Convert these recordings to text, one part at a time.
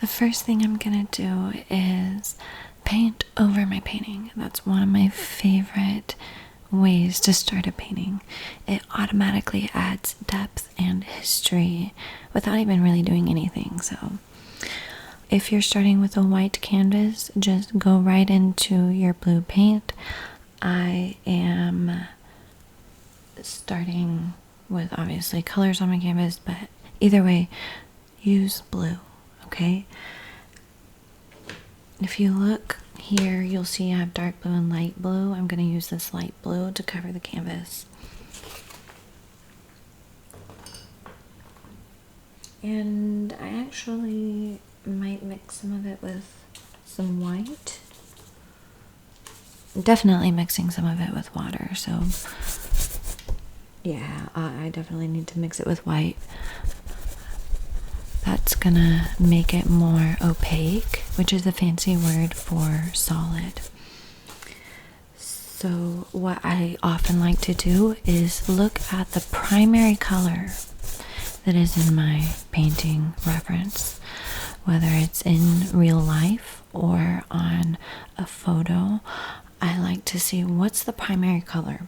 the first thing I'm gonna do is paint over my painting. That's one of my favorite ways to start a painting. It automatically adds depth and history without even really doing anything. So if you're starting with a white canvas, just go right into your blue paint. I am starting with obviously colors on my canvas, but either way, use blue, okay? If you look here, you'll see I have dark blue and light blue. I'm going to use this light blue to cover the canvas. And I actually might mix some of it with some white. Definitely mixing some of it with water, so yeah, I definitely need to mix it with white. That's gonna make it more opaque, which is a fancy word for solid. So what I often like to do is look at the primary color that is in my painting reference, whether it's in real life or on a photo. I like to see what's the primary color,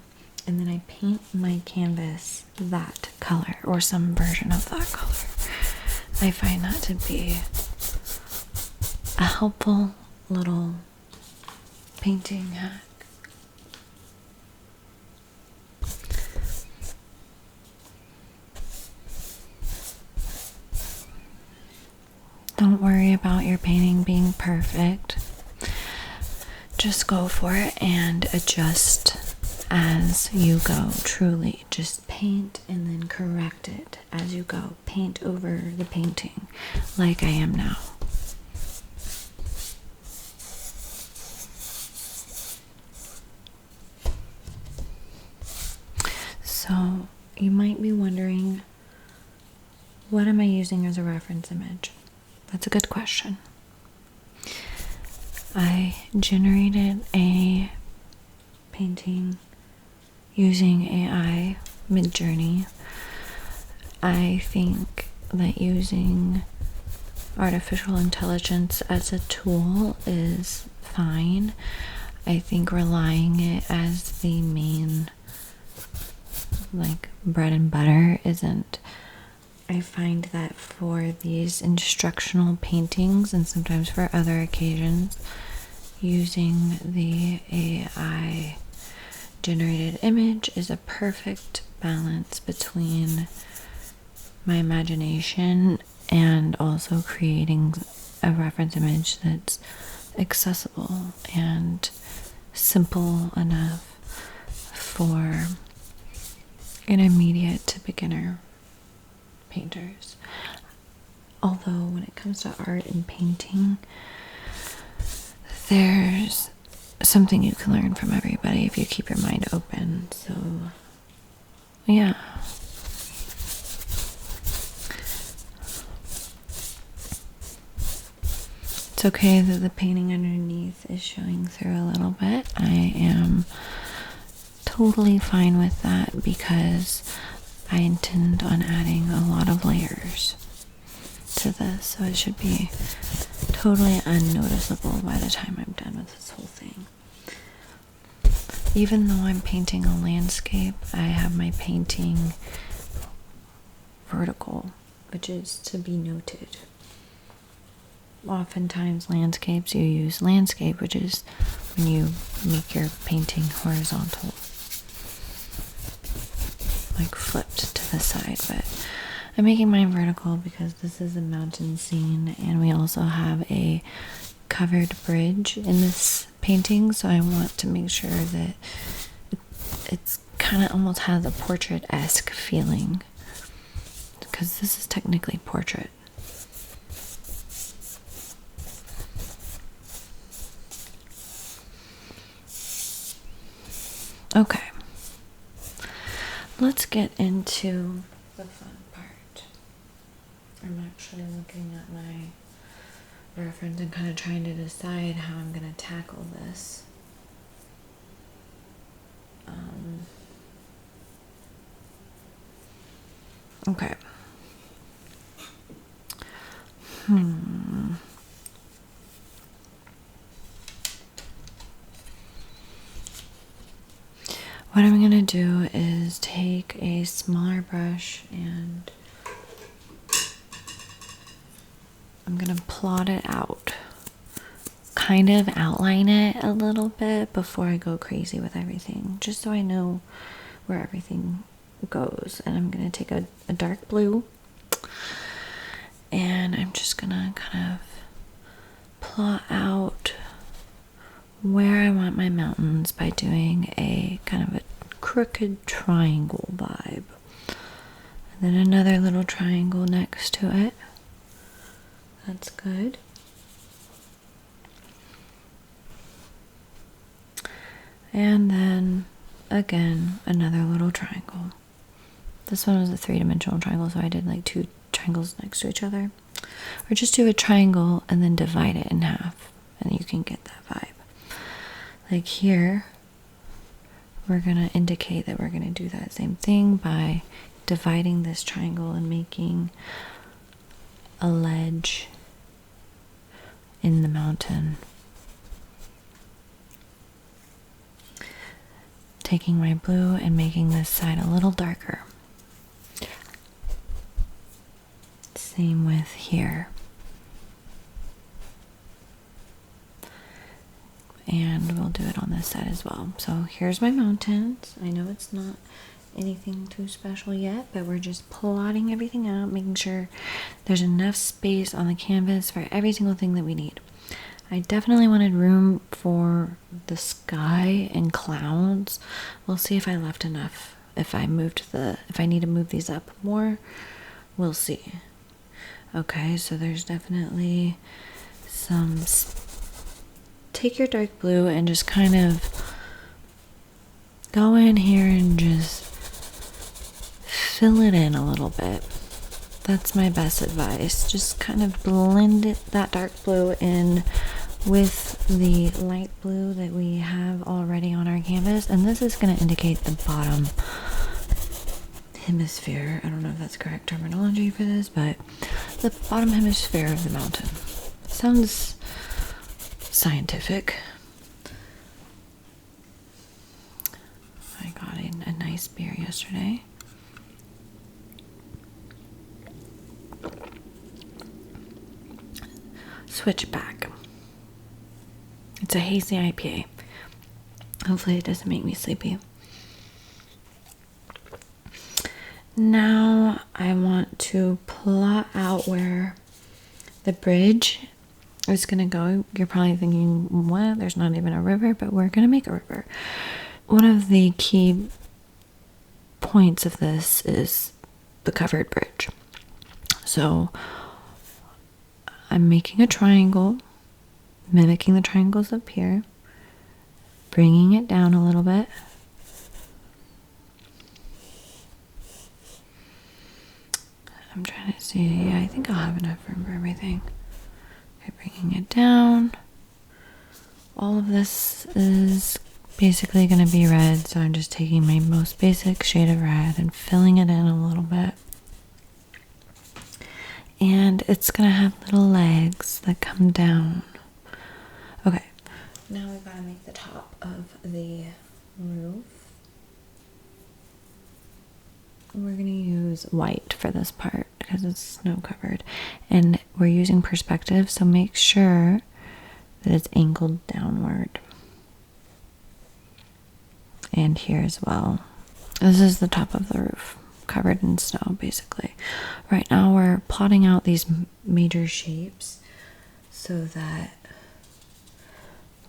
and then I paint my canvas that color or some version of that color. I find that to be a helpful little painting hack. Don't worry about your painting being perfect. Just go for it and adjust as you go. Truly, just paint and then correct it as you go. Paint over the painting like I am now. So you might be wondering, what am I using as a reference image? That's a good question. I generated a painting using AI Midjourney. I think that using artificial intelligence as a tool is fine. I think relying it as the main, like, bread and butter isn't. I find that for these instructional paintings and sometimes for other occasions, using the AI generated image is a perfect balance between my imagination and also creating a reference image that's accessible and simple enough for intermediate to beginner painters. Although when it comes to art and painting, there's something you can learn from everybody if you keep your mind open. So yeah. It's okay that the painting underneath is showing through a little bit. I am totally fine with that because I intend on adding a lot of layers to this, so it should be totally unnoticeable by the time I'm done with this whole thing. Even though I'm painting a landscape, I have my painting vertical, which is to be noted. Oftentimes landscapes, you use landscape, which is when you make your painting horizontal, like flipped to the side, but I'm making mine vertical because this is a mountain scene and we also have a covered bridge in this painting, so I want to make sure that it's kind of almost has a portrait-esque feeling because this is technically portrait. Okay, let's get into the fun part. I'm actually looking at my reference and kind of trying to decide how I'm going to tackle this. Okay. what I'm gonna do is take a smaller brush and I'm gonna plot it out, kind of outline it a little bit before I go crazy with everything, just so I know where everything goes. And I'm gonna take a dark blue and I'm just gonna kind of plot out where I want my mountains by doing a kind of a crooked triangle vibe. And then another little triangle next to it. That's good. And then again, another little triangle. This one was a 3-dimensional triangle, so I did like 2 triangles next to each other. Or just do a triangle and then divide it in half, and you can get that vibe. Like here, we're gonna indicate that we're gonna do that same thing by dividing this triangle and making a ledge in the mountain. Taking my blue and making this side a little darker. Same with here. And we'll do it on this side as well. So here's my mountains. I know it's not anything too special yet, but we're just plotting everything out, making sure there's enough space on the canvas for every single thing that we need. I definitely wanted room for the sky and clouds. We'll see if I left enough. If I need to move these up more, we'll see. Okay, so there's definitely some. Take your dark blue and just kind of go in here and just fill it in a little bit. That's my best advice. Just kind of blend that dark blue in with the light blue that we have already on our canvas. And this is going to indicate the bottom hemisphere. I don't know if that's correct terminology for this, but the bottom hemisphere of the mountain. Sounds scientific. I got a nice beer yesterday. Switchback. It's a hazy IPA. Hopefully it doesn't make me sleepy. Now I want to plot out where the bridge is gonna go. You're probably thinking, what? There's not even a river, but we're gonna make a river. One of the key points of this is the covered bridge. So I'm making a triangle, mimicking the triangles up here, bringing it down a little bit. I'm trying to see, yeah, I think I'll have enough room for everything. Okay, bringing it down. All of this is basically going to be red, so I'm just taking my most basic shade of red and filling it in a little bit. And it's going to have little legs that come down. Okay, now we've got to make the top of the roof. We're going to use white for this part because it's snow covered. And we're using perspective, so make sure that it's angled downward. And here as well. This is the top of the roof, covered in snow basically. Right now we're plotting out these major shapes so that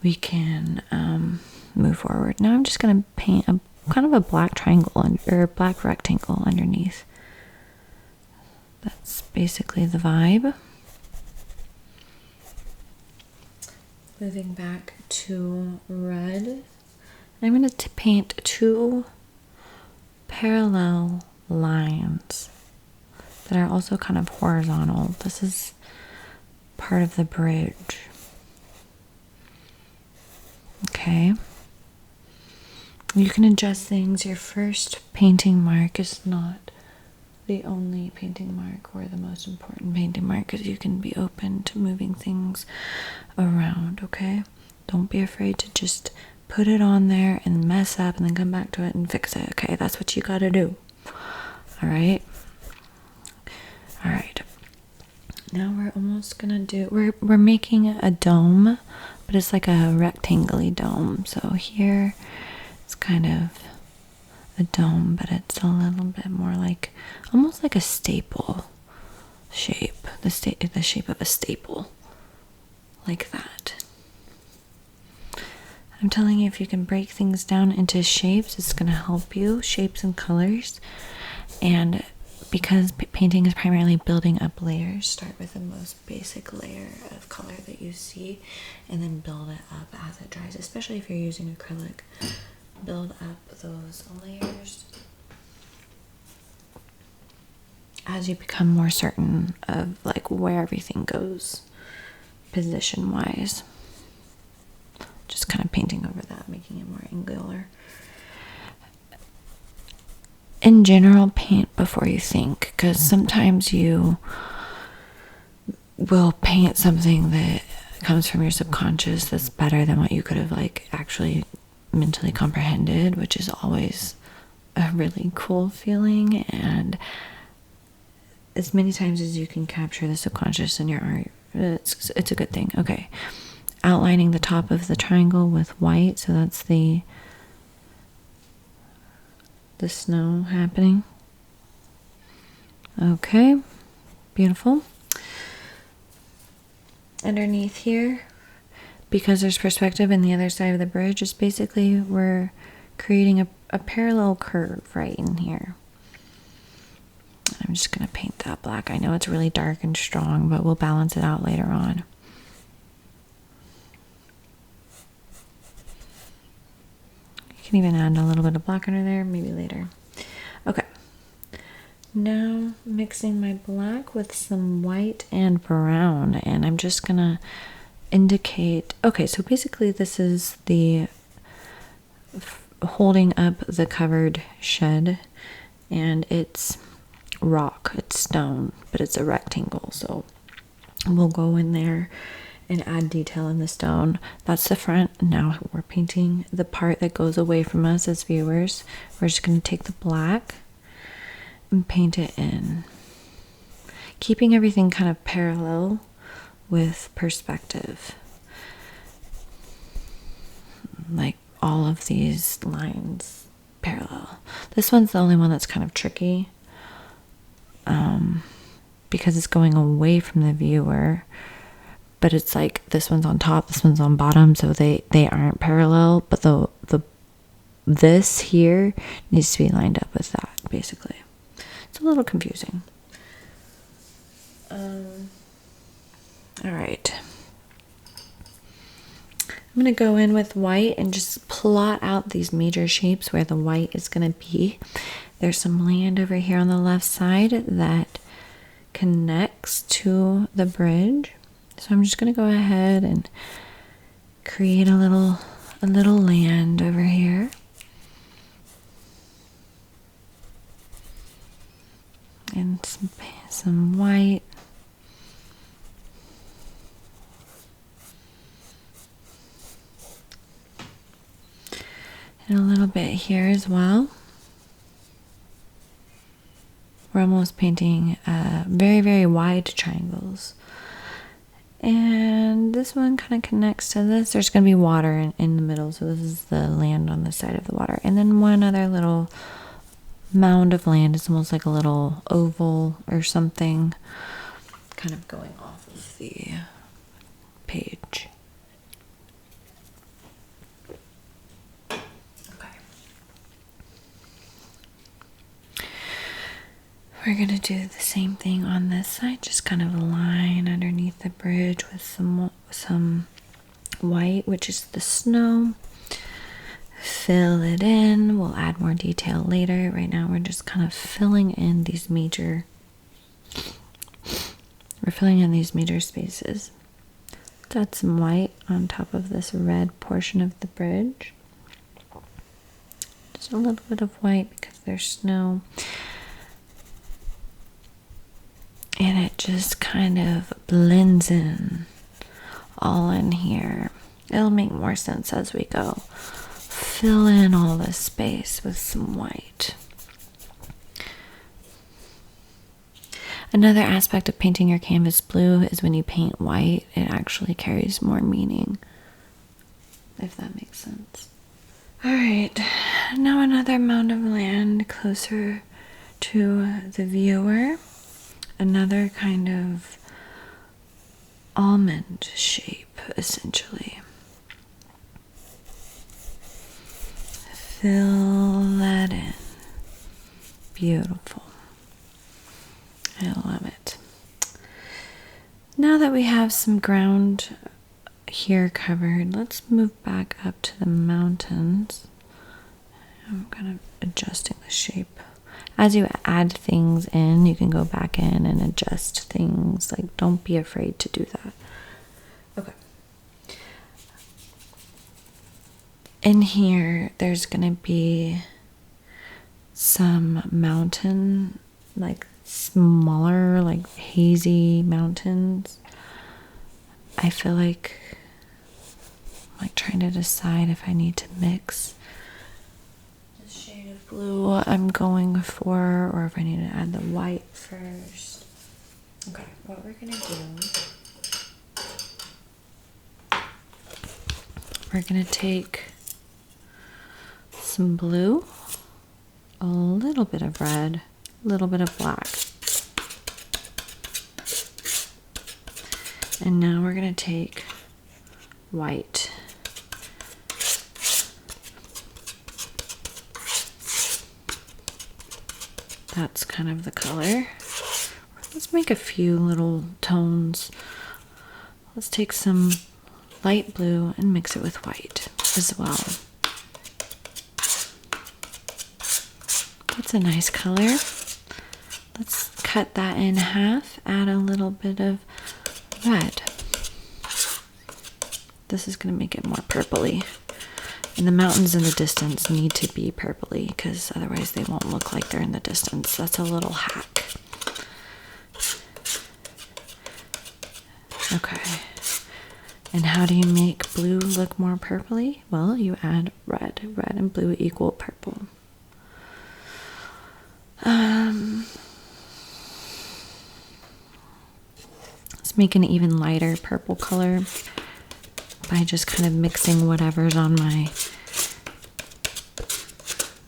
we can move forward. Now I'm just going to paint a kind of a black triangle or black rectangle underneath. That's basically the vibe. Moving back to red, I'm going to paint 2 parallel lines that are also kind of horizontal. This is part of the bridge. Okay. You can adjust things. Your first painting mark is not the only painting mark or the most important painting mark, because you can be open to moving things around, okay? Don't be afraid to just put it on there and mess up and then come back to it and fix it. Okay, that's what you gotta do. All right. Now we're almost gonna do, we're making a dome, but it's like a rectangle-y dome. So here it's kind of a dome, but it's a little bit more like, almost like a staple shape, the shape of a staple, like that. I'm telling you, if you can break things down into shapes, it's gonna help you, shapes and colors. And because painting is primarily building up layers, start with the most basic layer of color that you see and then build it up as it dries, especially if you're using acrylic. Build up those layers as you become more certain of like where everything goes position wise. Just kind of painting over that, making it more angular. In general, paint before you think, because sometimes you will paint something that comes from your subconscious that's better than what you could have like actually mentally comprehended, which is always a really cool feeling. And as many times as you can capture the subconscious in your art, it's a good thing. Okay, outlining the top of the triangle with white, so that's the snow happening. Okay, beautiful. Underneath here, because there's perspective in the other side of the bridge, is basically we're creating a parallel curve right in here. I'm just going to paint that black. I know it's really dark and strong, but we'll balance it out later on. You can even add a little bit of black under there, maybe later. Okay. Now mixing my black with some white and brown, and I'm just going to indicate, okay, so basically this is the holding up the covered shed, and it's rock, it's stone, but it's a rectangle, so we'll go in there and add detail in the stone. That's the front. Now we're painting the part that goes away from us as viewers. We're just going to take the black and paint it in, keeping everything kind of parallel with perspective, like all of these lines parallel. This one's the only one that's kind of tricky, because it's going away from the viewer, but it's like this one's on top, this one's on bottom, so they aren't parallel, but this here needs to be lined up with that, basically. It's a little confusing. All right. I'm going to go in with white and just plot out these major shapes where the white is going to be. There's some land over here on the left side that connects to the bridge. So I'm just going to go ahead and create a little land over here. And some white. And a little bit here as well. We're almost painting very, very wide triangles. And this one kind of connects to this. There's going to be water in the middle, so this is the land on the side of the water. And then one other little mound of land. It's almost like a little oval or something, kind of going off of the page. We're going to do the same thing on this side, just kind of a line underneath the bridge with some white, which is the snow. Fill it in. We'll add more detail later. Right now we're just kind of filling in these major spaces. Let's add some white on top of this red portion of the bridge. Just a little bit of white because there's snow. And it just kind of blends in all in here. It'll make more sense as we go. fill in all this space with some white. Another aspect of painting your canvas blue is when you paint white, it actually carries more meaning, if that makes sense. All right, now another mound of land closer to the viewer. Another kind of almond shape, essentially. Fill that in. Beautiful. I love it. Now that we have some ground here covered, let's move back up to the mountains. I'm kind of adjusting the shape. As you add things in, you can go back in and adjust things. Like, don't be afraid to do that. Okay. In here, there's gonna be some mountain, like smaller, like hazy mountains. I feel like I'm like trying to decide if I need to mix the shade of blue I'm going for, or if I need to add the white first. Okay, what we're gonna do, we're gonna take some blue, a little bit of red, a little bit of black. And now we're going to take white. That's kind of the color. Let's make a few little tones. Let's take some light blue and mix it with white as well. That's a nice color. Let's cut that in half, add a little bit of red. This is going to make it more purpley. And the mountains in the distance need to be purpley because otherwise they won't look like they're in the distance. That's a little hack. Okay. And how do you make blue look more purpley? Well, you add red. Red and blue equal purple. Let's make an even lighter purple color by just kind of mixing whatever's on my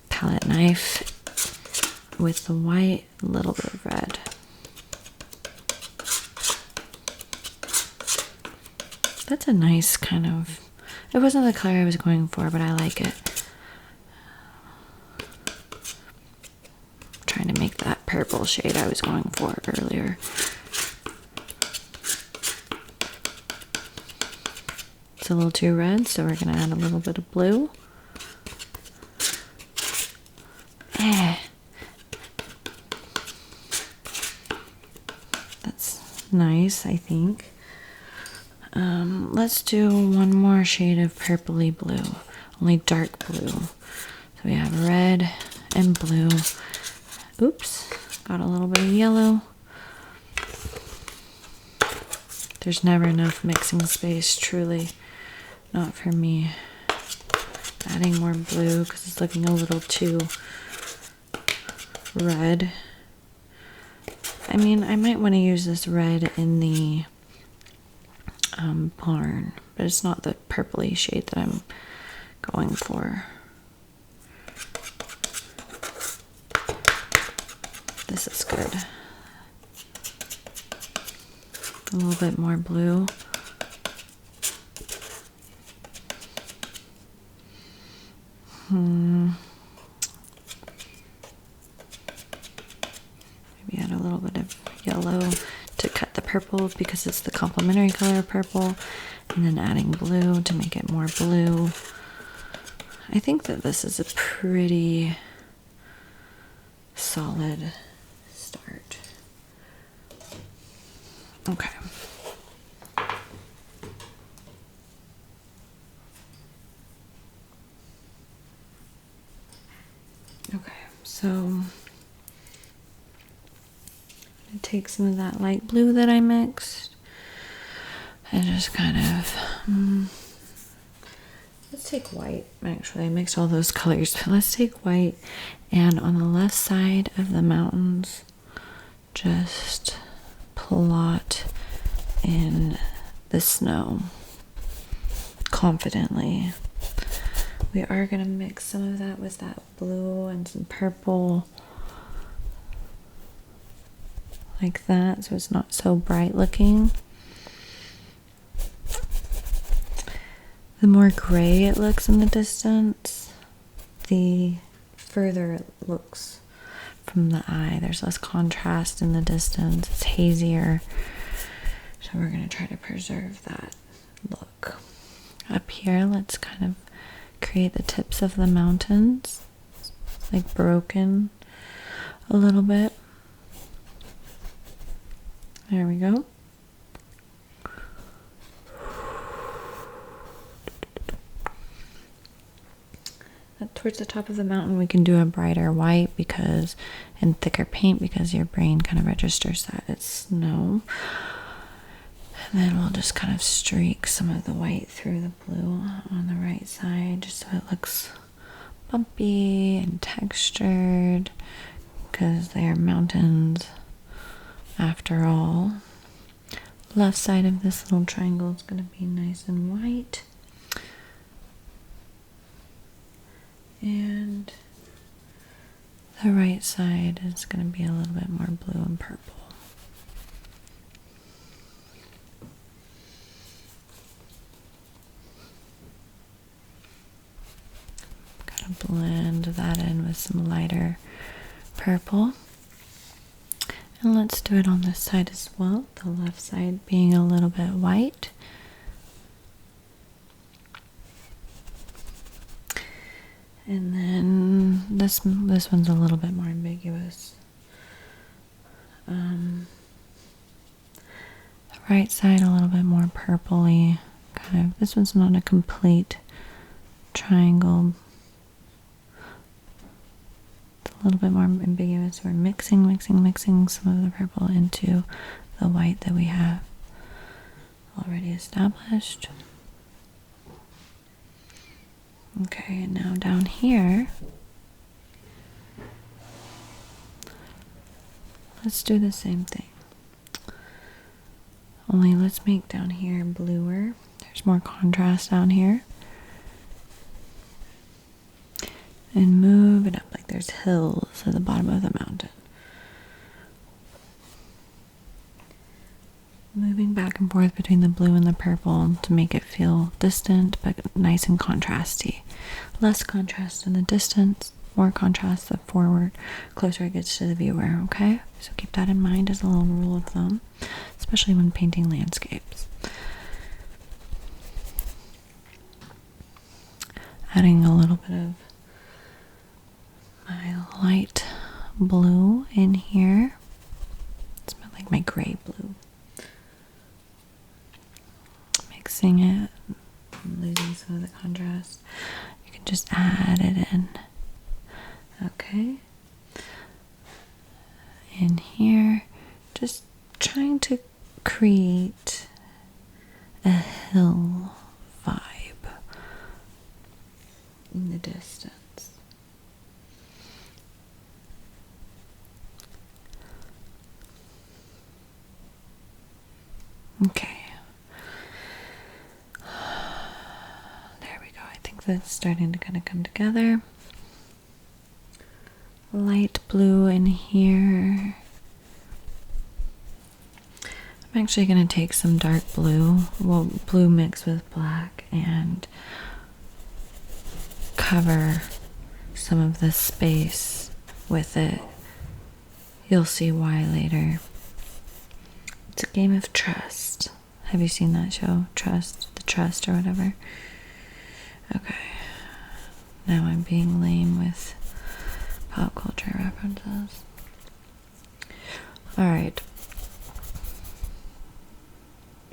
palette knife with the white, a little bit of red. That's a nice kind of, it wasn't the color I was going for, but I like it. Trying to make that purple shade I was going for earlier. It's a little too red, so we're gonna add a little bit of blue. That's nice, I think. Let's do one more shade of purpley blue, only dark blue. So we have red and blue. Oops, got a little bit of yellow. There's never enough mixing space, truly. Not for me. Adding more blue because it's looking a little too red. I mean, I might want to use this red in the barn, but it's not the purpley shade that I'm going for. This is good. A little bit more blue. Maybe add a little bit of yellow to cut the purple because it's the complementary color of purple, and then adding blue to make it more blue. I think that this is a pretty solid start. Okay. Okay, so I'm gonna take some of that light blue that I mixed and just kind of let's let's take white. Actually, I mixed all those colors, but let's take white, and on the left side of the mountains, just plot in the snow confidently. We are going to mix some of that with that blue and some purple, like that, so it's not so bright looking. The more gray it looks in the distance, the further it looks from the eye. There's less contrast in the distance. It's hazier. So we're going to try to preserve that look. Up here, let's kind of create the tips of the mountains. It's like broken a little bit. There we go. Towards the top of the mountain, we can do a brighter white and thicker paint because your brain kind of registers that it's snow. And then we'll just kind of streak some of the white through the blue on the right side just so it looks bumpy and textured because they are mountains after all. Left side of this little triangle is going to be nice and white. And the right side is going to be a little bit more blue and purple. Kind of blend that in with some lighter purple. And let's do it on this side as well, the left side being a little bit white. And then this one's a little bit more ambiguous. The right side a little bit more purpley, kind of. This one's not a complete triangle. It's a little bit more ambiguous. We're mixing some of the purple into the white that we have already established. Okay, and now down here, let's do the same thing. Only let's make down here bluer. There's more contrast down here. And move it up like there's hills at the bottom of the mountain. Moving back and forth between the blue and the purple to make it feel distant but nice and contrasty. Less contrast in the distance, more contrast the closer it gets to the viewer, okay? So keep that in mind as a little rule of thumb, especially when painting landscapes. Adding a little bit of my light blue in here. It's like my gray blue. Mixing it, losing some of the contrast. You can just add it in. Okay. In here, just trying to create a hill vibe in the distance. Okay. There we go. I think that's starting to kind of come together. Light blue in here. I'm actually going to take some dark blue, well, blue mixed with black, and cover some of the space with it. You'll see why later. It's a game of trust. Have you seen that show? Trust, The Trust or whatever? Okay. Now I'm being lame with pop culture references. Alright.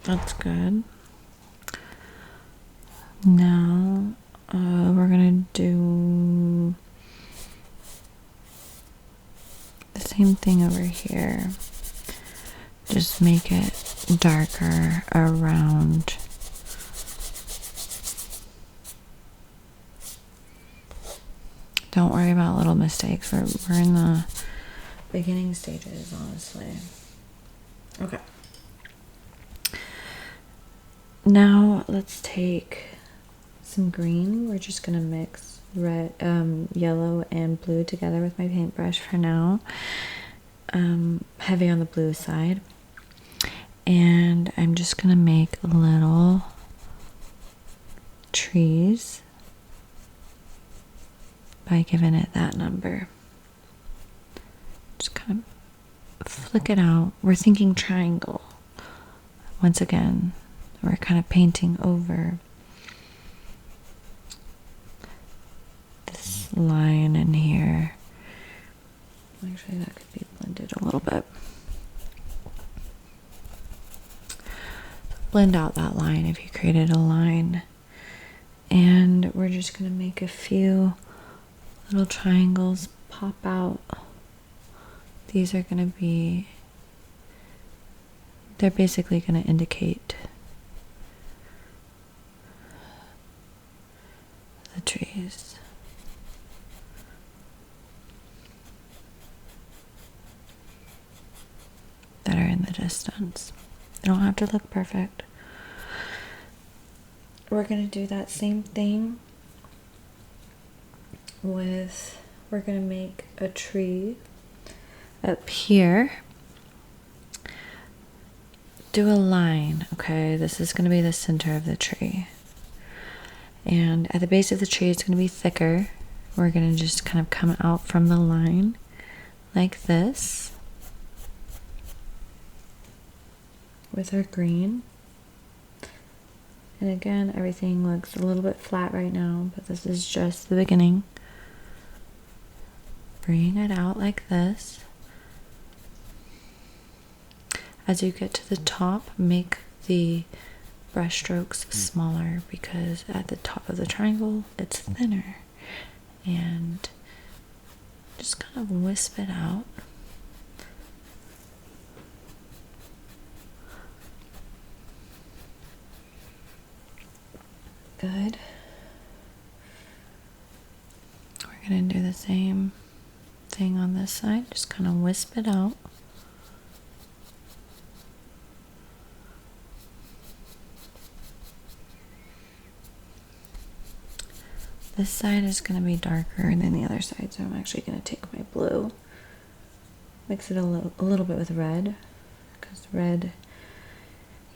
That's good. Now, we're gonna do the same thing over here. Just make it darker around Don't worry about little mistakes. We're in the beginning stages, honestly. Okay. Now let's take some green. We're just gonna mix red, yellow and blue together with my paintbrush for now. Heavy on the blue side. And I'm just gonna make little trees by giving it that number. Just kind of flick it out. We're thinking triangle. Once again, we're kind of painting over this line in here. Actually, that could be blended a little bit. Blend out that line if you created a line. And we're just going to make a few little triangles pop out. These are going to be, they're basically going to indicate the trees. That are in the distance. They don't have to look perfect. We're going to do that same thing with, we're going to make a tree up here. Do a line, okay? This is going to be the center of the tree. And at the base of the tree, it's going to be thicker. We're going to just kind of come out from the line like this with our green. And again, everything looks a little bit flat right now, but this is just the beginning. Bring it out like this. As you get to the top, make the brush strokes smaller because at the top of the triangle, it's thinner. And just kind of wisp it out. Good. We're going to do the same thing on this side. Just kind of wisp it out. This side is going to be darker than the other side, so I'm actually going to take my blue, mix it a little bit with red, because red,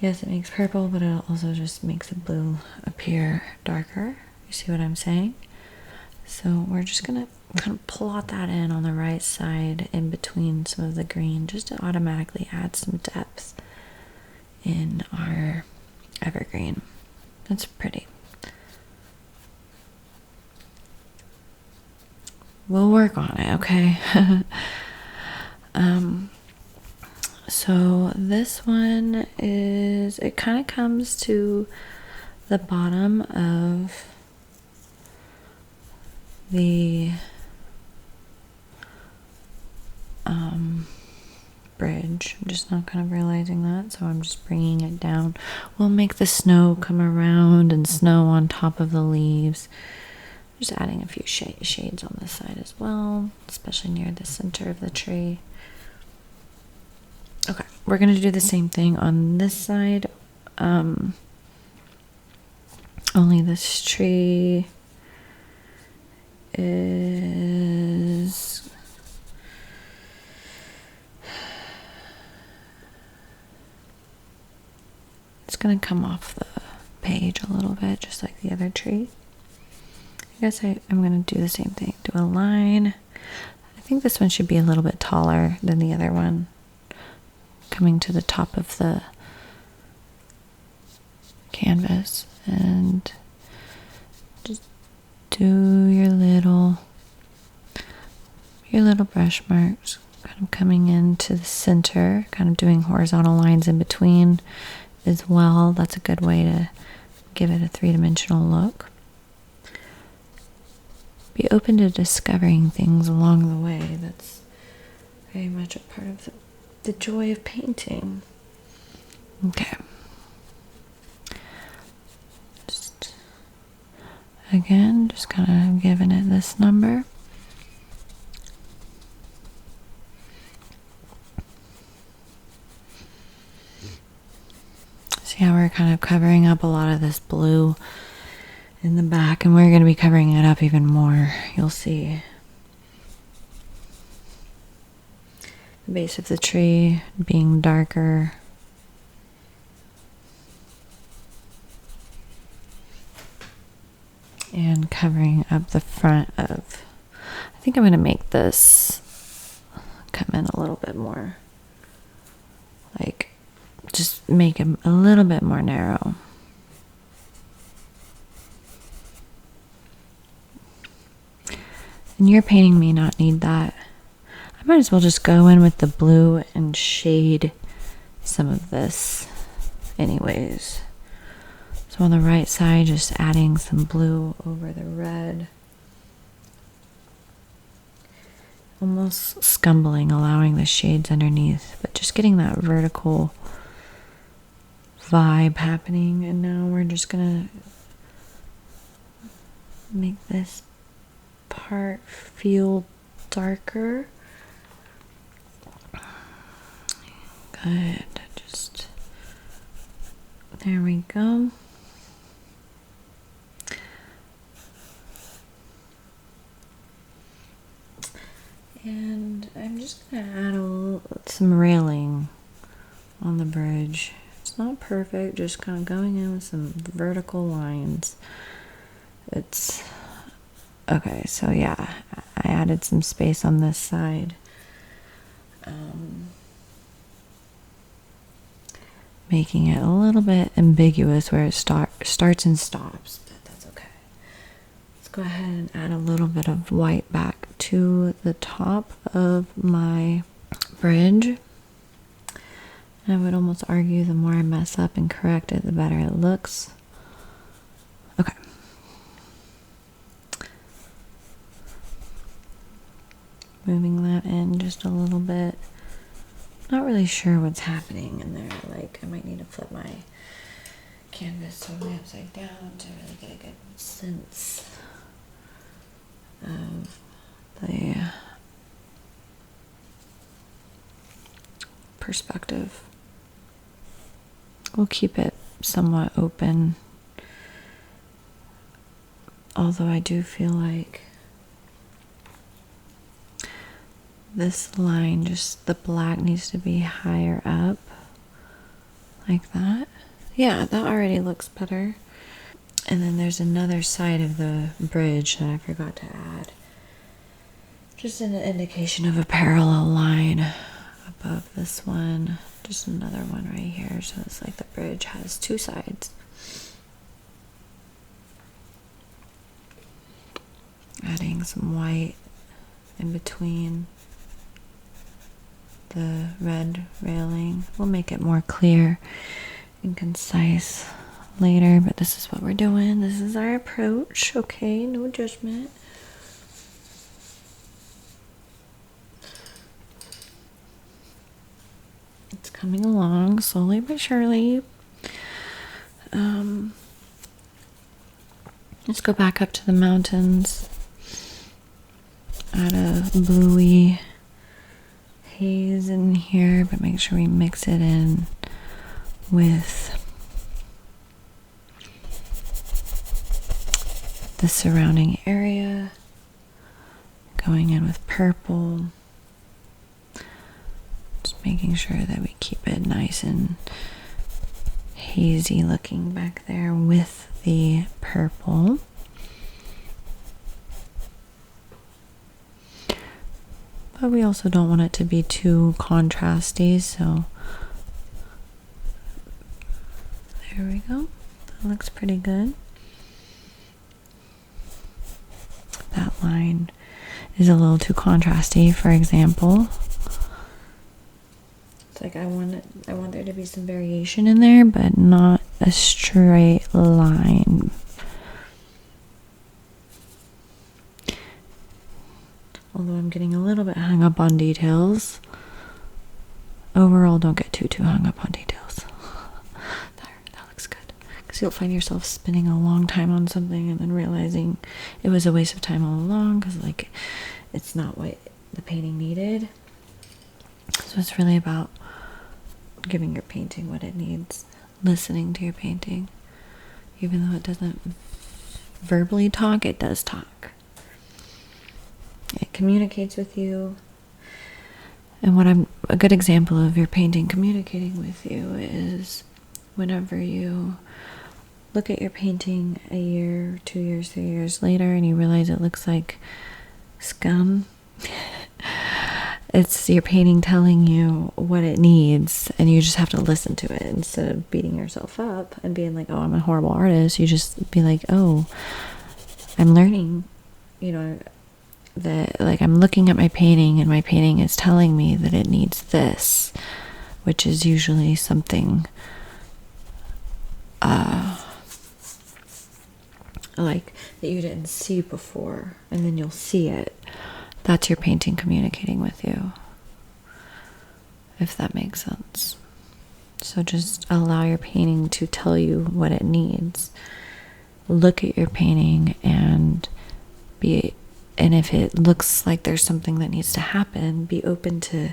yes, it makes purple, but it also just makes the blue appear darker. You see what I'm saying? So we're just going to kind of plot that in on the right side in between some of the green, just to automatically add some depth in our evergreen. That's pretty. We'll work on it, okay? So this one is, it kind of comes to the bottom of the bridge. I'm just not kind of realizing that, so I'm just bringing it down. We'll make the snow come around and snow on top of the leaves. Just adding a few shades on this side as well, especially near the center of the tree. Okay, we're going to do the same thing on this side. Only this tree is... It's going to come off the page a little bit, just like the other tree. I guess I'm going to do the same thing. Do a line. I think this one should be a little bit taller than the other one. Coming to the top of the canvas. And just do your little brush marks. Kind of coming into the center. Kind of doing horizontal lines in between as well. That's a good way to give it a three-dimensional look. Be open to discovering things along the way. That's very much a part of the joy of painting. Okay. Just again, just kind of giving it this number. See how we're kind of covering up a lot of this blue in the back, and we're going to be covering it up even more. You'll see the base of the tree being darker. And covering up the front of, I think I'm going to make this come in a little bit more. Like, just make it a little bit more narrow. And your painting may not need that. I might as well just go in with the blue and shade some of this anyways. So on the right side, just adding some blue over the red. Almost scumbling, allowing the shades underneath, but just getting that vertical vibe happening. And now we're just gonna make this part feel darker. Good, just there we go. And I'm just gonna add some railing on the bridge. It's not perfect, just kind of going in with some vertical lines. It's okay, so yeah, I added some space on this side. Making it a little bit ambiguous where it starts and stops, but that's okay. Let's go ahead and add a little bit of white back to the top of my bridge. I would almost argue the more I mess up and correct it, the better it looks. Okay. Moving that in just a little bit. Not really sure what's happening in there. Like, I might need to flip my canvas totally upside down to really get a good sense of the perspective. We'll keep it somewhat open, although I do feel like this line, just the black needs to be higher up, like that. Yeah, that already looks better. And then there's another side of the bridge that I forgot to add. Just an indication of a parallel line above this one. Just another one right here. So it's like the bridge has two sides. Adding some white in between the red railing. We'll make it more clear and concise later, but this is what we're doing. This is our approach, okay? No judgment. It's coming along slowly but surely. Let's go back up to the mountains. Add a bluey haze in here, but make sure we mix it in with the surrounding area. Going in with purple. Just making sure that we keep it nice and hazy looking back there with the purple. But we also don't want it to be too contrasty, so there we go. That looks pretty good. That line is a little too contrasty, for example. It's like I want there to be some variation in there, but not a straight line. Although I'm getting a little bit hung up on details. Overall, don't get too hung up on details. That looks good. Because you'll find yourself spending a long time on something and then realizing it was a waste of time all along because, like, it's not what the painting needed. So it's really about giving your painting what it needs. listening to your painting. Even though it doesn't verbally talk, it does talk. It communicates with you. And a good example of your painting communicating with you is whenever you look at your painting a year, 2 years, 3 years later, and you realize it looks like scum. It's your painting telling you what it needs, and you just have to listen to it instead of beating yourself up and being like, oh, I'm a horrible artist. You just be like, oh, I'm learning, that, like, I'm looking at my painting, and my painting is telling me that it needs this, which is usually something like that you didn't see before, and then you'll see it. That's your painting communicating with you, if that makes sense. So just allow your painting to tell you what it needs. Look at your painting and if it looks like there's something that needs to happen, be open to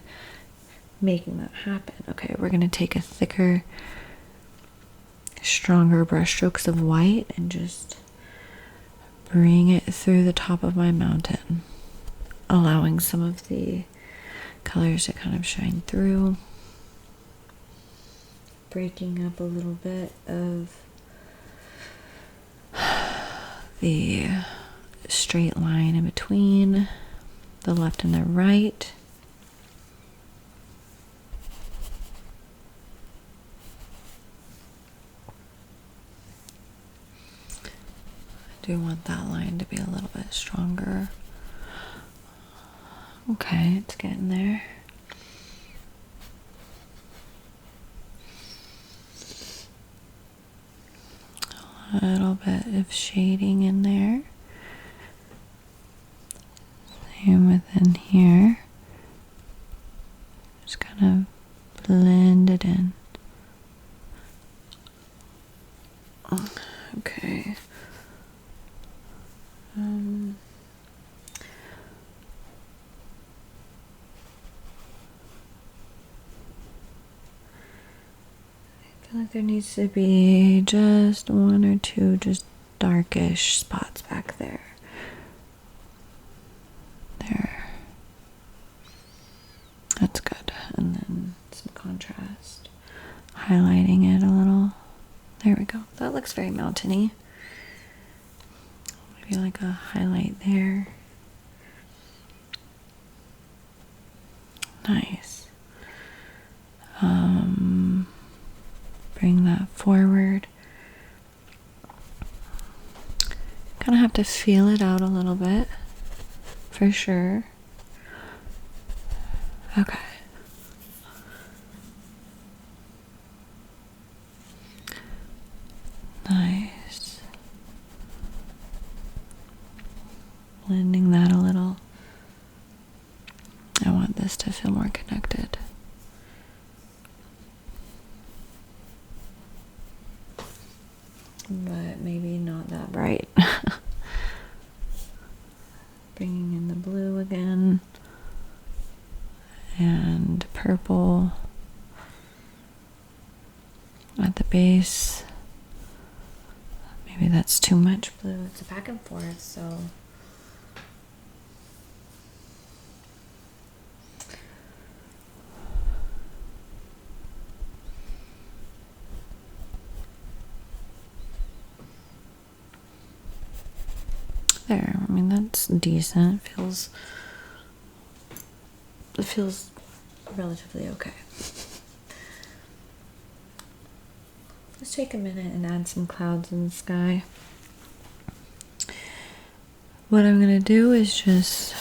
making that happen. Okay, we're going to take a thicker, stronger brush strokes of white and just bring it through the top of my mountain, allowing some of the colors to kind of shine through, breaking up a little bit of the straight line in between the left and the right. I do want that line to be a little bit stronger. Okay, it's getting there. A little bit of shading in there. Same within here. Just kind of blend it in. Okay. I feel like there needs to be just one or two just darkish spots back there. There. That's good. And then some contrast. Highlighting it a little. There we go. That looks very mountainy. Maybe like a highlight there. Nice. Bring that forward. Kind of have to feel it out a little bit, for sure. Okay. Nice. Blending that a little. I want this to feel more connected. But maybe not that bright. Bringing in the blue again. And purple at the base. Maybe that's too much blue. It's a back and forth, so there. I mean, that's decent. It feels relatively okay. Let's take a minute and add some clouds in the sky. What I'm going to do is just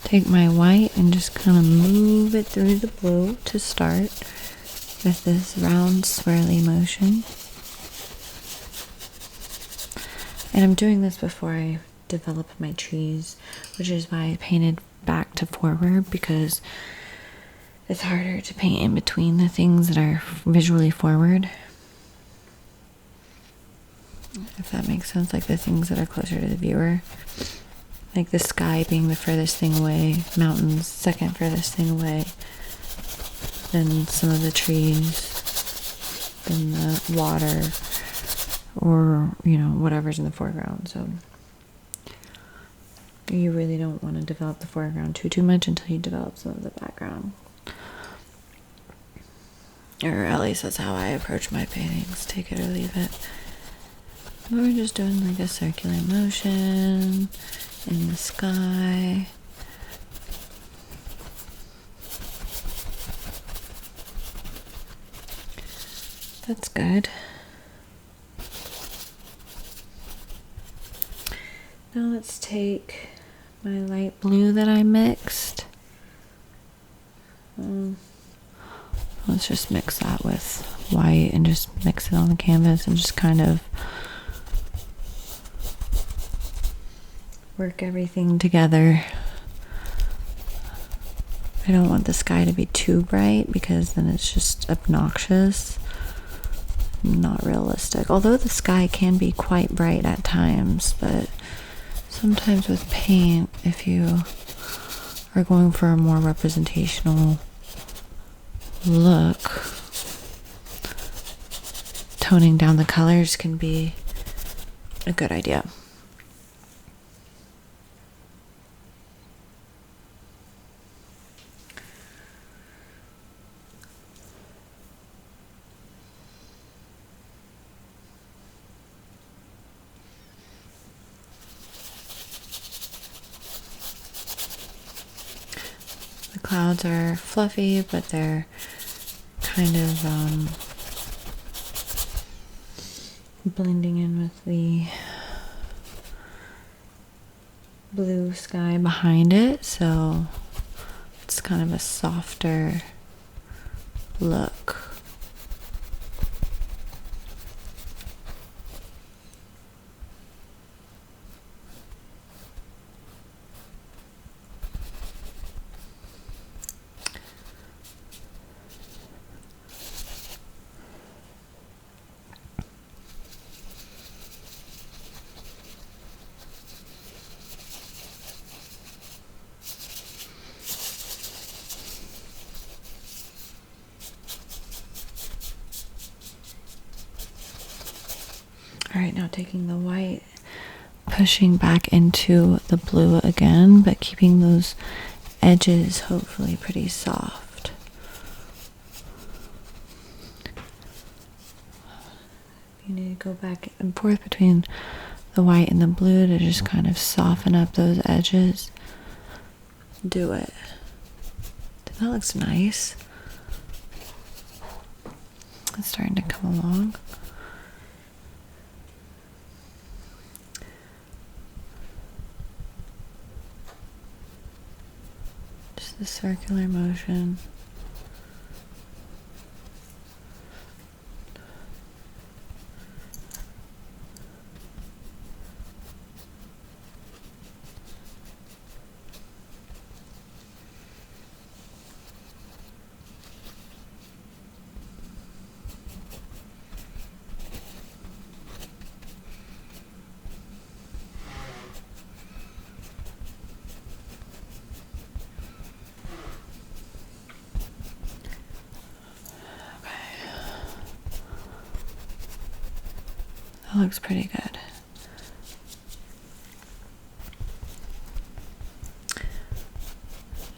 take my white and just kind of move it through the blue to start with this round swirly motion. And I'm doing this before I develop my trees, which is why I painted back to forward, because it's harder to paint in between the things that are visually forward, if that makes sense, like the things that are closer to the viewer, like the sky being the furthest thing away, mountains second furthest thing away, then some of the trees than the water or, you know, whatever's in the foreground. So you really don't want to develop the foreground too much until you develop some of the background. Or at least that's how I approach my paintings. Take it or leave it. We're just doing like a circular motion in the sky. That's good. Now let's take my light blue that I mixed. Let's just mix that with white and just mix it on the canvas and just kind of work everything together. I don't want the sky to be too bright because then it's just obnoxious, not realistic. Although the sky can be quite bright at times, but sometimes with paint, if you are going for a more representational look, toning down the colors can be a good idea. The clouds are fluffy, but they're kind of blending in with the blue sky behind it, so it's kind of a softer look. Alright, now taking the white, pushing back into the blue again, but keeping those edges hopefully pretty soft. You need to go back and forth between the white and the blue to just kind of soften up those edges. Do it. That looks nice. It's starting to come along. The circular motion. That looks pretty good.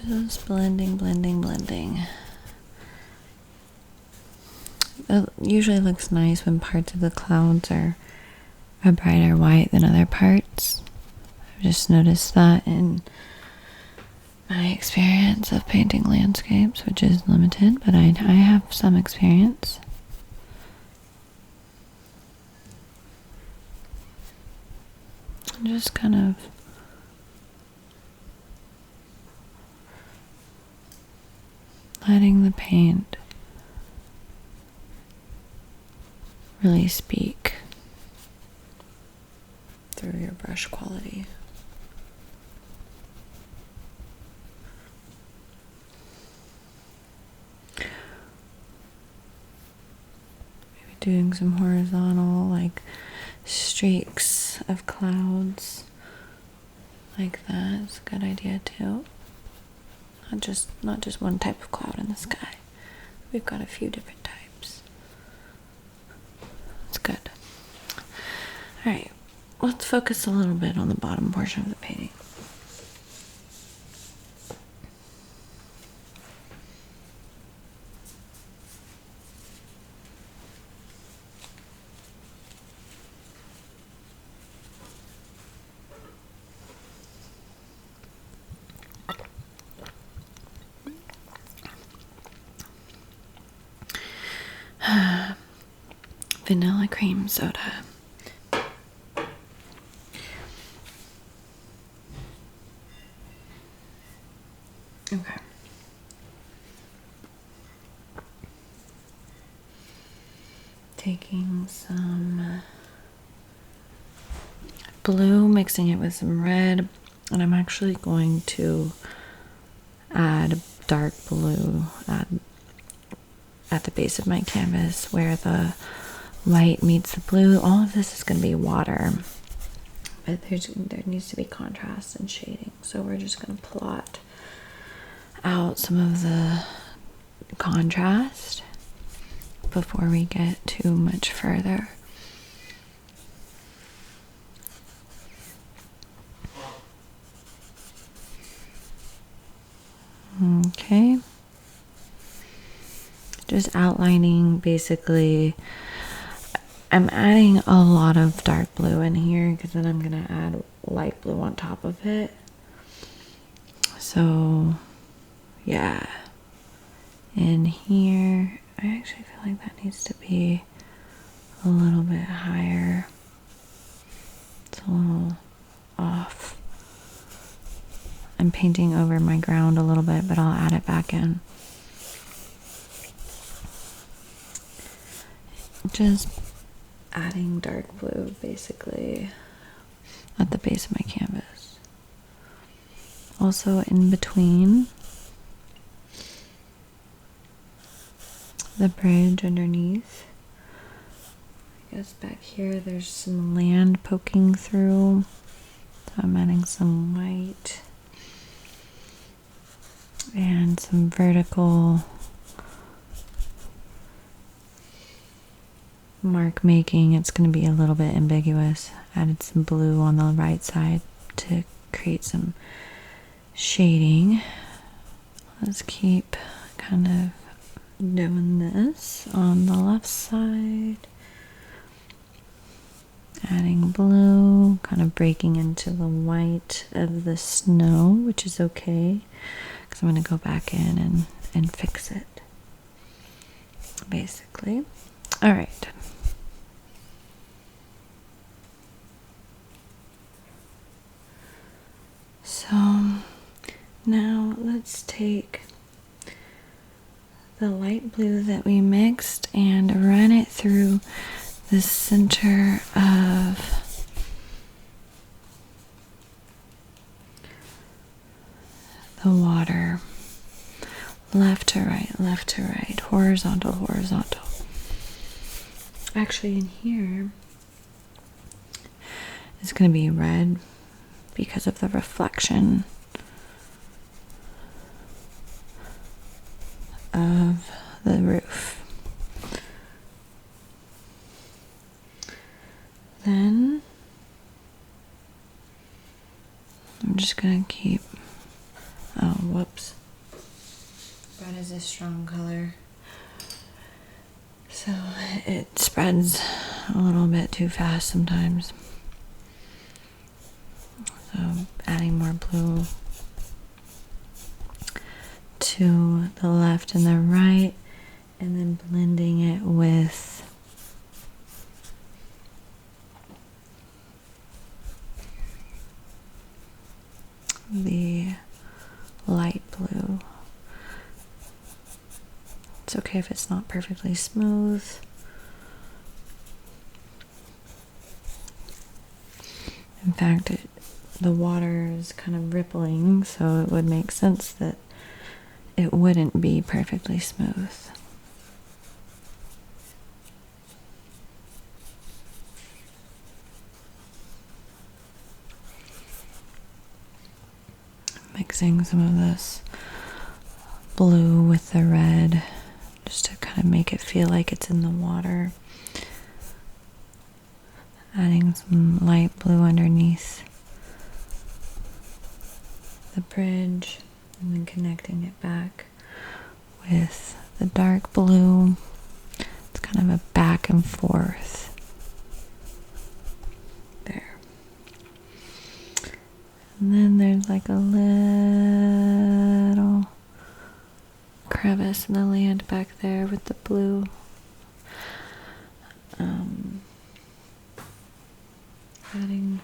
Just blending. It usually looks nice when parts of the clouds are a brighter white than other parts. I've just noticed that in my experience of painting landscapes, which is limited, but I have some experience. Just kind of letting the paint really speak through your brush quality. Maybe doing some horizontal, like streaks of clouds like that is a good idea too. Not just one type of cloud in the sky. We've got a few different types. Alright, let's focus a little bit on the bottom portion of the painting. Vanilla cream soda. Okay. Taking some blue, mixing it with some red, and I'm actually going to add dark blue at the base of my canvas where the white meets the blue. All of this is going to be water, but there needs to be contrast and shading, so we're just going to plot out some of the contrast before we get too much further. Okay, just outlining. Basically, I'm adding a lot of dark blue in here because then I'm gonna add light blue on top of it. So yeah, in here I actually feel like that needs to be a little bit higher. It's a little off. I'm painting over my ground a little bit, but I'll add it back in. Just adding dark blue basically at the base of my canvas. Also in between the bridge underneath. I guess back here there's some land poking through. So I'm adding some white and some vertical mark making. It's going to be a little bit ambiguous. Added some blue on the right side to create some shading. Let's keep kind of doing this on the left side. Adding blue, kind of breaking into the white of the snow, which is okay because I'm going to go back in and fix it basically. All right. So now let's take the light blue that we mixed and run it through the center of the water. Left to right, horizontal, horizontal. Actually, in here, it's going to be red because of the reflection of the roof. Then I'm just going to keep, oh, whoops. Red is a strong color, so it spreads a little bit too fast sometimes. So adding more blue to the left and the right, and then blending it with the light blue. It's okay if it's not perfectly smooth. In fact, the water is kind of rippling, so it would make sense that it wouldn't be perfectly smooth. Mixing some of this blue with the red just to kind of make it feel like it's in the water. Adding some light blue underneath the bridge and then connecting it back with the dark blue. It's kind of a back and forth. There. And then there's like a little crevice in the land back there with the blue. Adding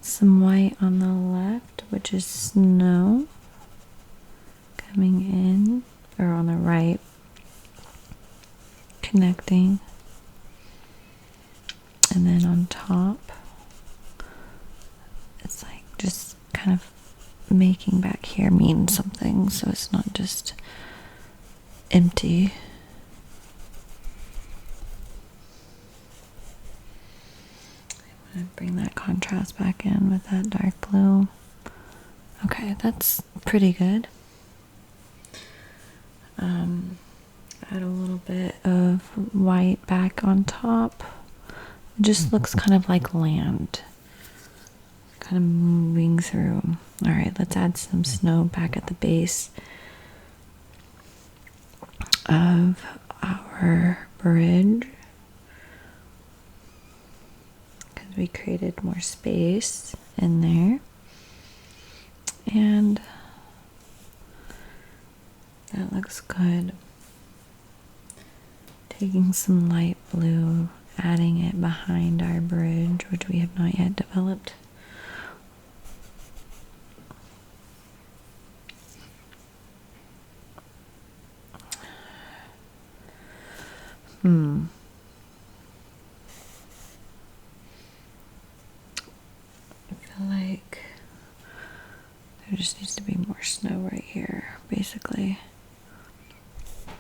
some white on the left, which is snow coming in, or on the right, connecting. And then on top, it's like just kind of making back here mean something, so it's not just empty. I want to bring that contrast back in with that dark blue. Okay, that's pretty good. Add a little bit of white back on top. It just looks kind of like land, kind of moving through. All right, let's add some snow back at the base of our bridge, because we created more space in there. And that looks good. Taking some light blue, adding it behind our bridge, which we have not yet developed. I feel like there just needs to be more snow right here, basically.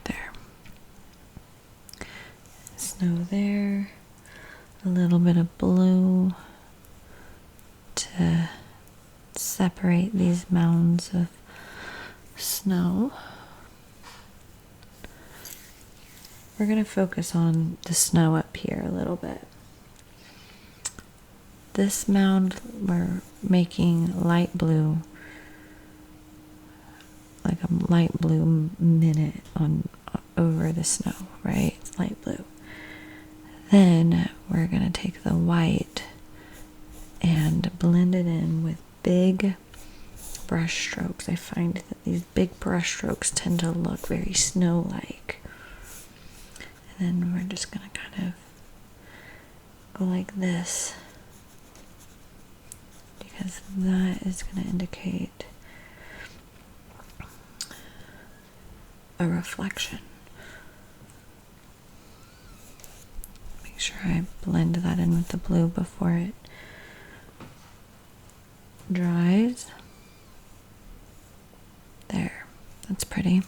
There. Snow there. A little bit of blue to separate these mounds of snow. We're going to focus on the snow up here a little bit. This mound, we're making light blue, like a light blue minute on over the snow, right? It's light blue. Then we're going to take the white and blend it in with big brush strokes. I find that these big brush strokes tend to look very snow-like. And then we're just going to kind of go like this, because that is going to indicate a reflection. Make sure I blend that in with the blue before it dries. There, that's pretty.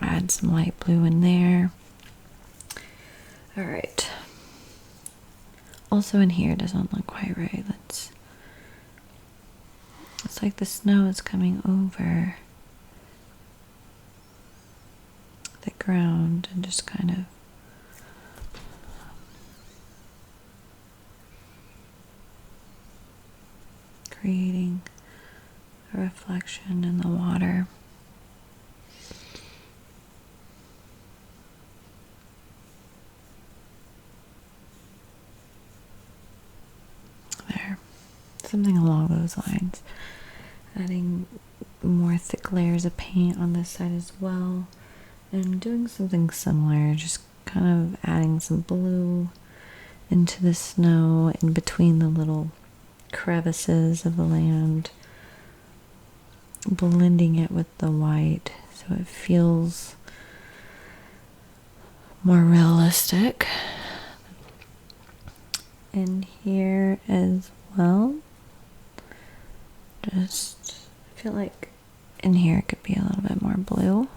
Add some light blue in there. All right. Also in here doesn't look quite right. It's like the snow is coming over the ground and just kind of creating a reflection in the water. There. Something along those lines. Adding more thick layers of paint on this side as well. And doing something similar, just kind of adding some blue into the snow in between the little crevices of the land, blending it with the white so it feels more realistic. In here as well, just feel like in here it could be a little bit more blue.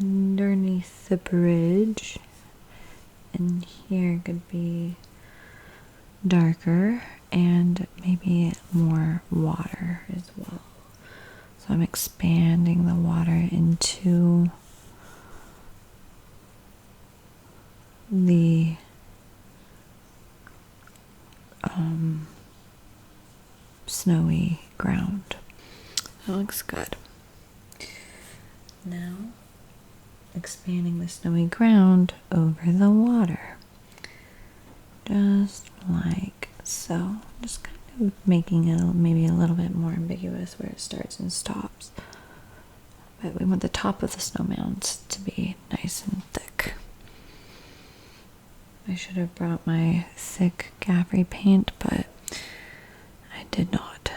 Underneath the bridge, and here could be darker, and maybe me more water as well. So I'm expanding the water into the snowy ground. That looks good. Now, expanding the snowy ground over the water. Just like so. Just kind of making it maybe a little bit more ambiguous where it starts and stops. But we want the top of the snow mounds to be nice and thick. I should have brought my thick Gaffrey paint, but I did not.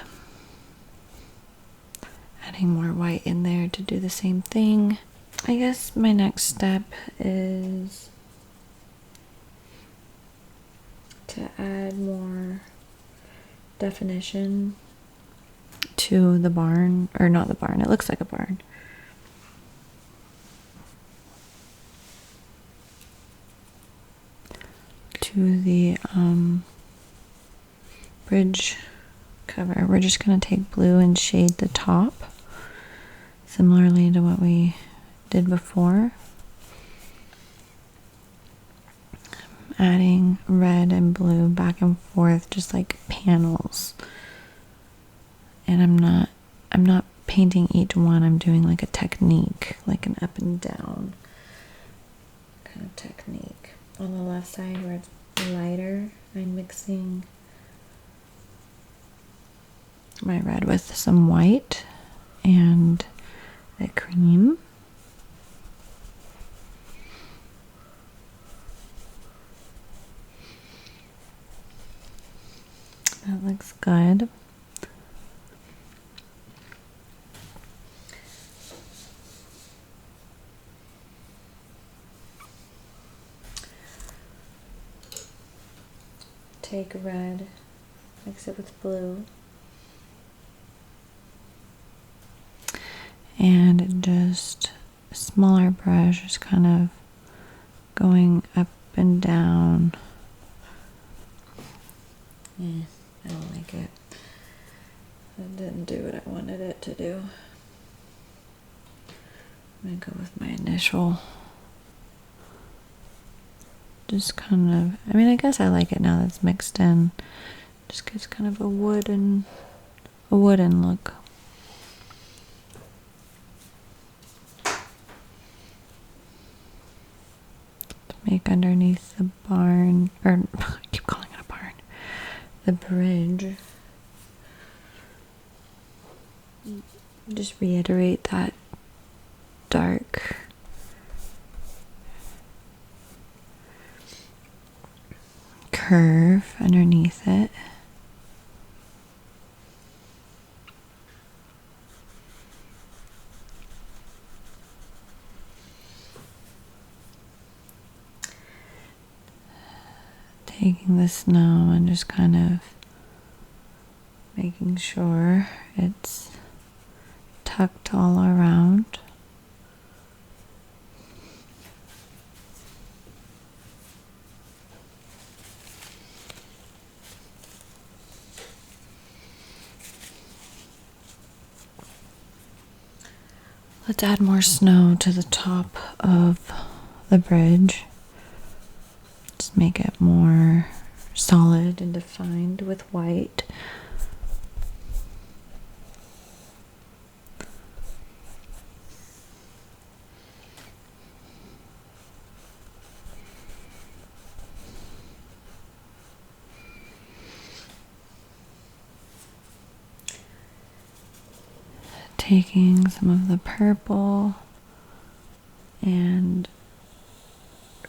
Adding more white in there to do the same thing. I guess my next step is to add more definition to the barn, or not the barn, it looks like a barn. To the bridge cover. We're just going to take blue and shade the top, similarly to what we did before. Adding red and blue back and forth, just like panels. And I'm not painting each one, I'm doing like a technique, like an up and down kind of technique. On the left side where it's lighter, I'm mixing my red with some white and a cream. That looks good. Take red, mix it with blue, and just a smaller brush, just kind of going up and down. I don't like it. It didn't do what I wanted it to do. I'm gonna go with my initial. Just kind of, I mean, I guess I like it now that it's mixed in. Just gives kind of a wooden look. To make underneath the barn, or I keep calling it a barn, the bridge. Just reiterate that dark curve underneath it. Taking the snow and just kind of making sure it's tucked all around. Let's add more snow to the top of the bridge. Just make it more solid and defined with white. Taking some of the purple and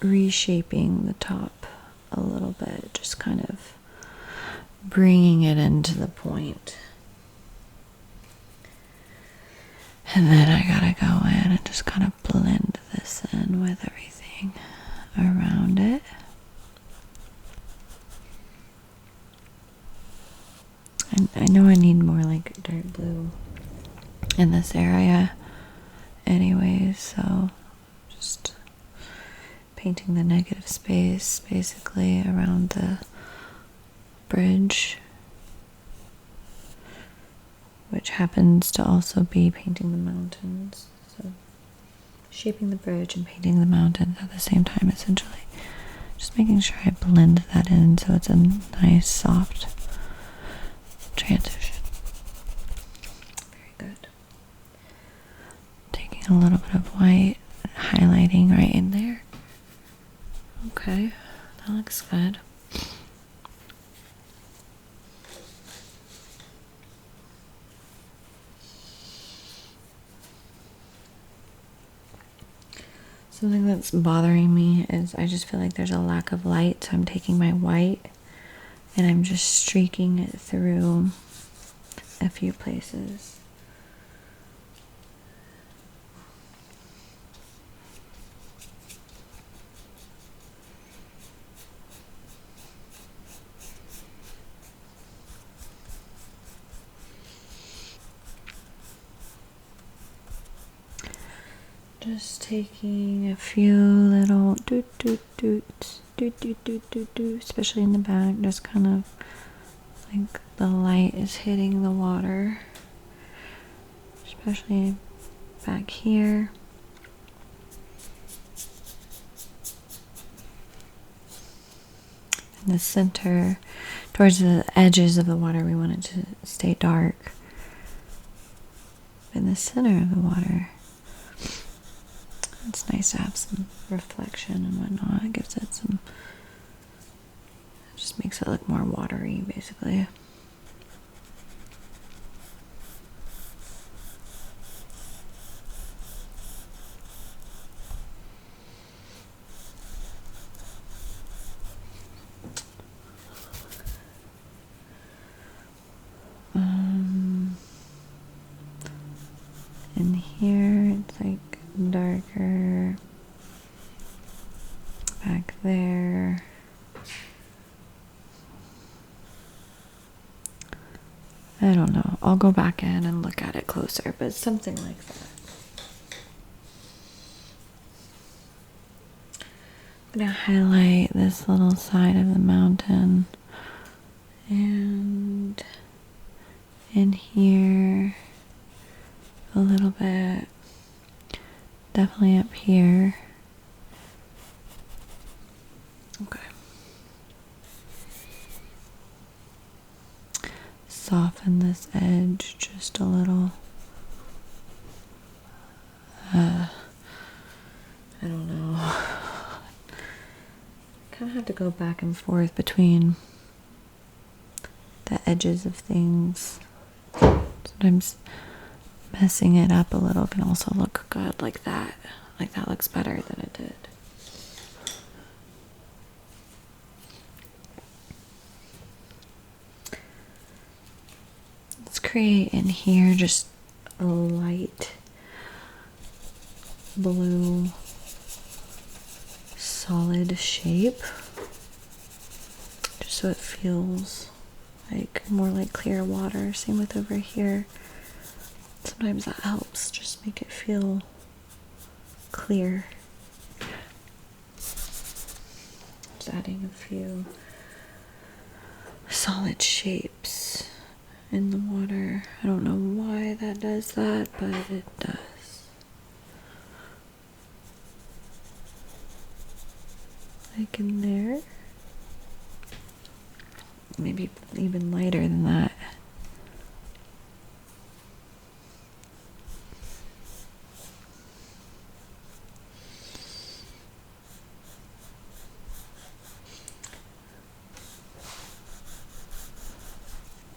reshaping the top a little bit, just kind of bringing it into the point. And then I gotta go in and just kind of blend this in with everything around it. And I know I need more like dark blue in this area anyways, so just painting the negative space basically around the bridge. which happens to also be painting the mountains. So shaping the bridge and painting the mountains at the same time, essentially. Just making sure I blend that in so it's a nice, soft transition. Very good. Taking a little bit of white, highlighting right in there. Okay, that looks good. Something that's bothering me is I just feel like there's a lack of light, so I'm taking my white and I'm just streaking it through a few places. Just taking a few little especially in the back, just kind of like the light is hitting the water, especially back here. In the center, towards the edges of the water, we want it to stay dark. In the center of the water, it's nice to have some reflection and whatnot. It gives it some, it just makes it look more watery, basically. In here, it's like darker back there. I don't know. I'll go back in and look at it closer, but something like that. I'm gonna highlight this little side of the mountain and in here a little bit, definitely up here. Okay. Soften this edge just a little. I don't know. I kind of have to go back and forth between the edges of things. Sometimes messing it up a little can also look good like that. Like that looks better than it did. Let's create in here just a light blue solid shape, just so it feels like more like clear water. Same with over here. Sometimes that helps, just make it feel clear. Just adding a few solid shapes in the water. I don't know why that does that, but it does. Like in there. Maybe even lighter than that.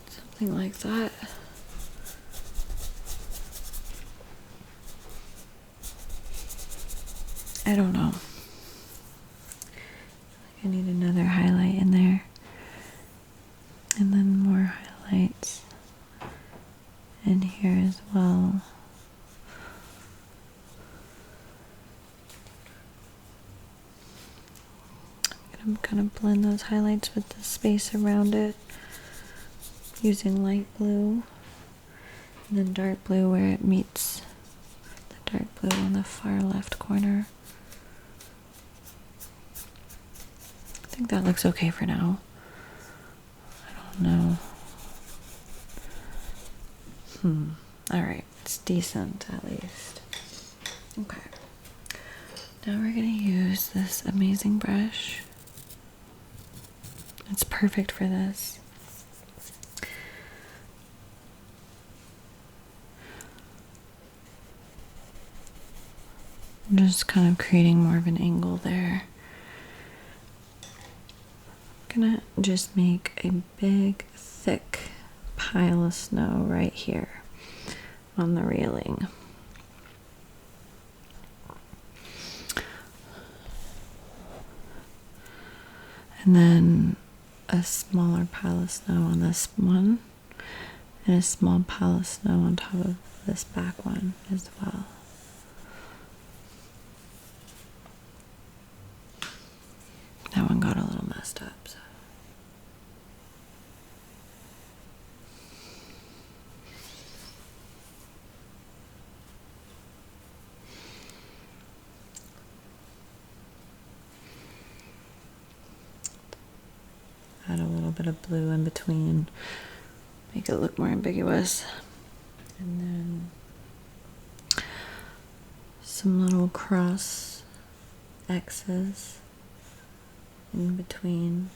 Something like that. I don't know. I need another highlight in there. And then more highlights in here as well. I'm going to kind of blend those highlights with the space around it, using light blue and then dark blue where it meets the dark blue on the far left corner. I think that looks okay for now. I don't know. Alright, it's decent at least. Okay. Now we're gonna use this amazing brush. It's perfect for this. I'm just kind of creating more of an angle there. I'm gonna just make a big, thick pile of snow right here on the railing. And then a smaller pile of snow on this one, and a small pile of snow on top of this back one as well. That one got a little messed up, so. Add a little bit of blue in between, make it look more ambiguous. And then some little cross X's in between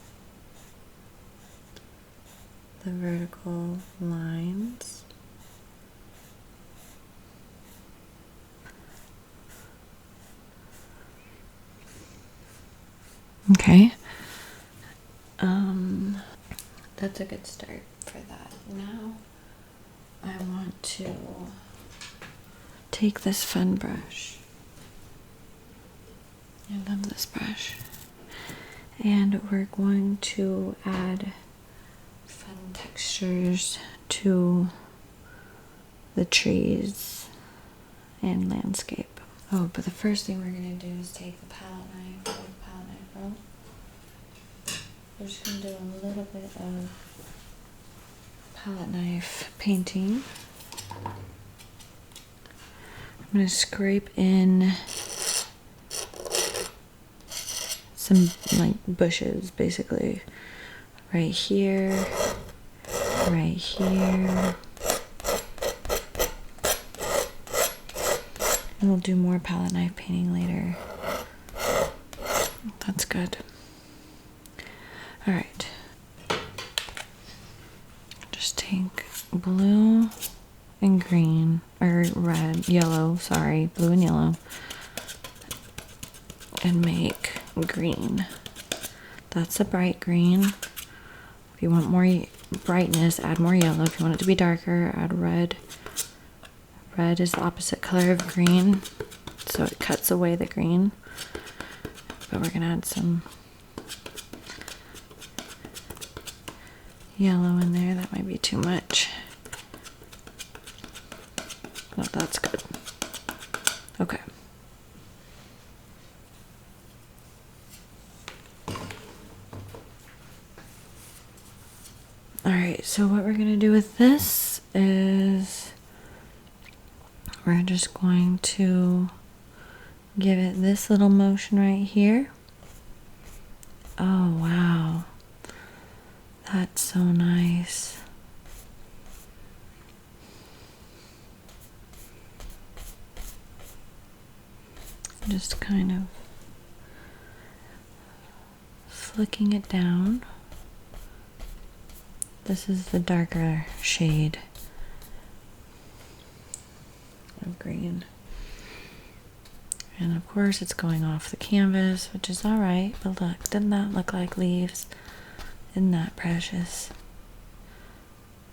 the vertical lines. Okay. That's a good start for that. Now I want to take this fun brush. I love this brush. And we're going to add fun textures to the trees and landscape. Oh, but the first thing we're going to do is take the palette knife. We're just going to do a little bit of palette knife painting. I'm going to scrape in some like bushes, basically. Right here, right here. And we'll do more palette knife painting later. That's good. All right. Just take blue and green, or red, yellow, sorry, blue and yellow, and make green. That's a bright green. If you want more brightness, add more yellow. If you want it to be darker, add red. Red is the opposite color of green, so it cuts away the green. But we're gonna add some yellow in there. That might be too much. No, that's good. Okay. Alright, so what we're going to do with this is we're just going to give it this little motion right here. Oh, wow. That's so nice. Just kind of flicking it down. This is the darker shade of green. And of course it's going off the canvas, which is alright, but look, didn't that look like leaves? Isn't that precious?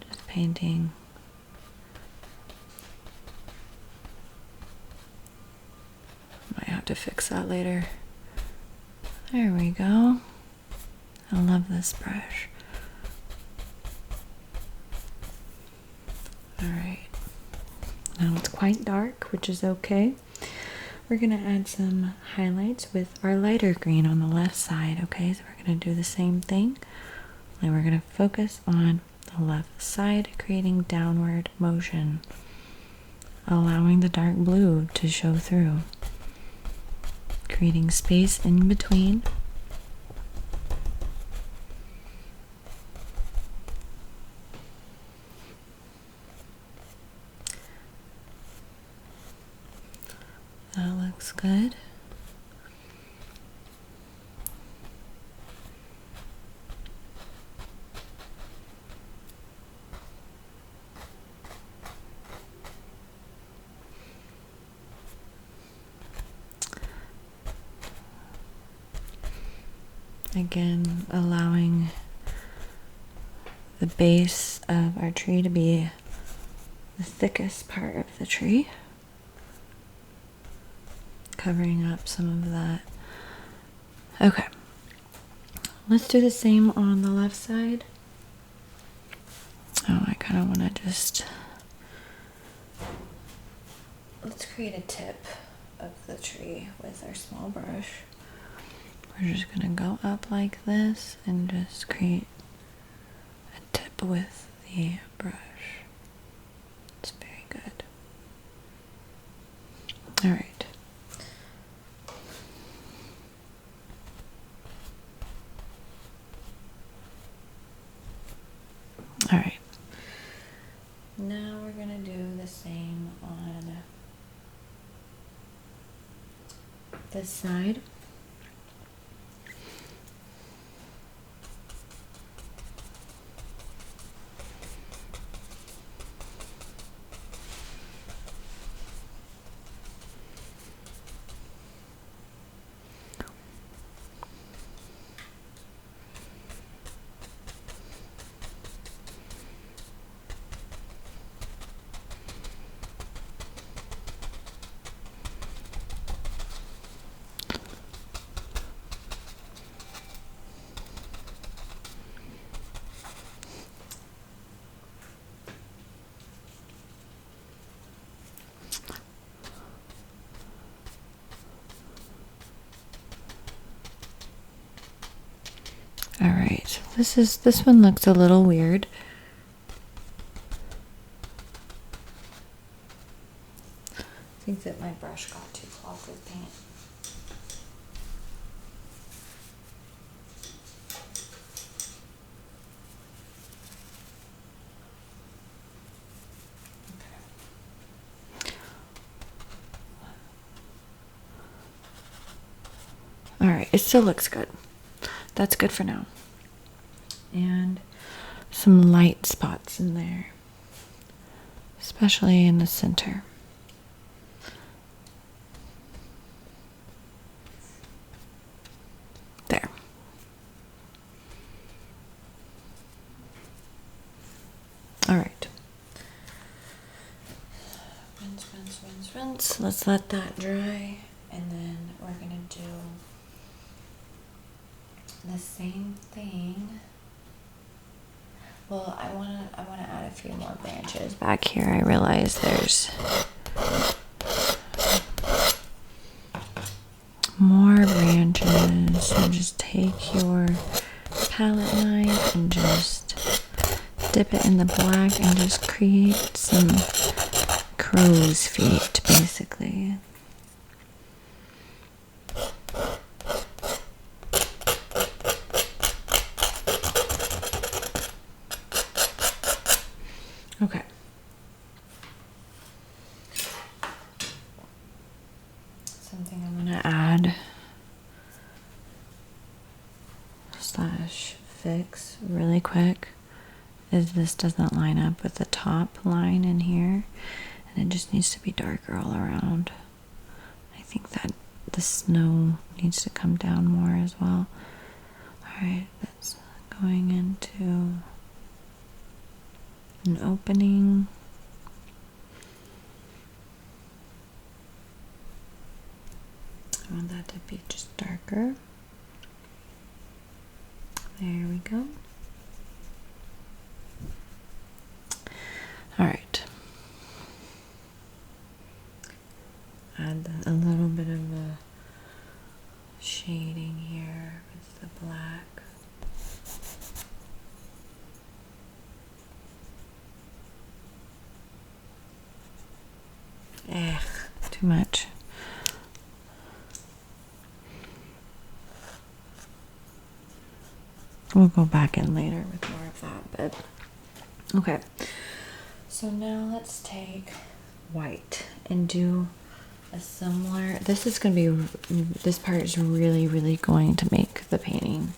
Just painting. Might have to fix that later. There we go. I love this brush. Alright. Now it's quite dark, which is okay. We're going to add some highlights with our lighter green on the left side, okay? So we're going to do the same thing. And we're going to focus on the left side, creating downward motion, allowing the dark blue to show through, creating space in between. looks good. Again, allowing the base of our tree to be the thickest part of the tree, covering up some of that. Okay, let's do the same on the left side. Oh, I kind of want to let's create a tip of the tree with our small brush. We're just going to go up like this and just create a tip with the brush. It's very good. All right. All right. Now we're going to do the same on this side. All right, this one looks a little weird. I think that my brush got too clogged with paint. Okay. All right, it still looks good. That's good for now. And some light spots in there, especially in the center. There. All right. Rinse, rinse, rinse, rinse. Let's let that dry, and then we're gonna do the same thing. Well, I wanna add a few more branches back here. I realize there's more branches. So just take your palette knife and just dip it in the black and just create some crow's feet, basically. Okay. Something I'm going to add / fix really quick is this doesn't line up with the top line in here, and it just needs to be darker all around. I think that the snow needs to come down more as well. Alright, that's going into an opening. I want that to be just darker. There we go. All right. Add a little bit of a shading here with the black. Too much. We'll go back in later with more of that, but okay. So now let's take white and do a similar, this is going to be, this part is really, really going to make the painting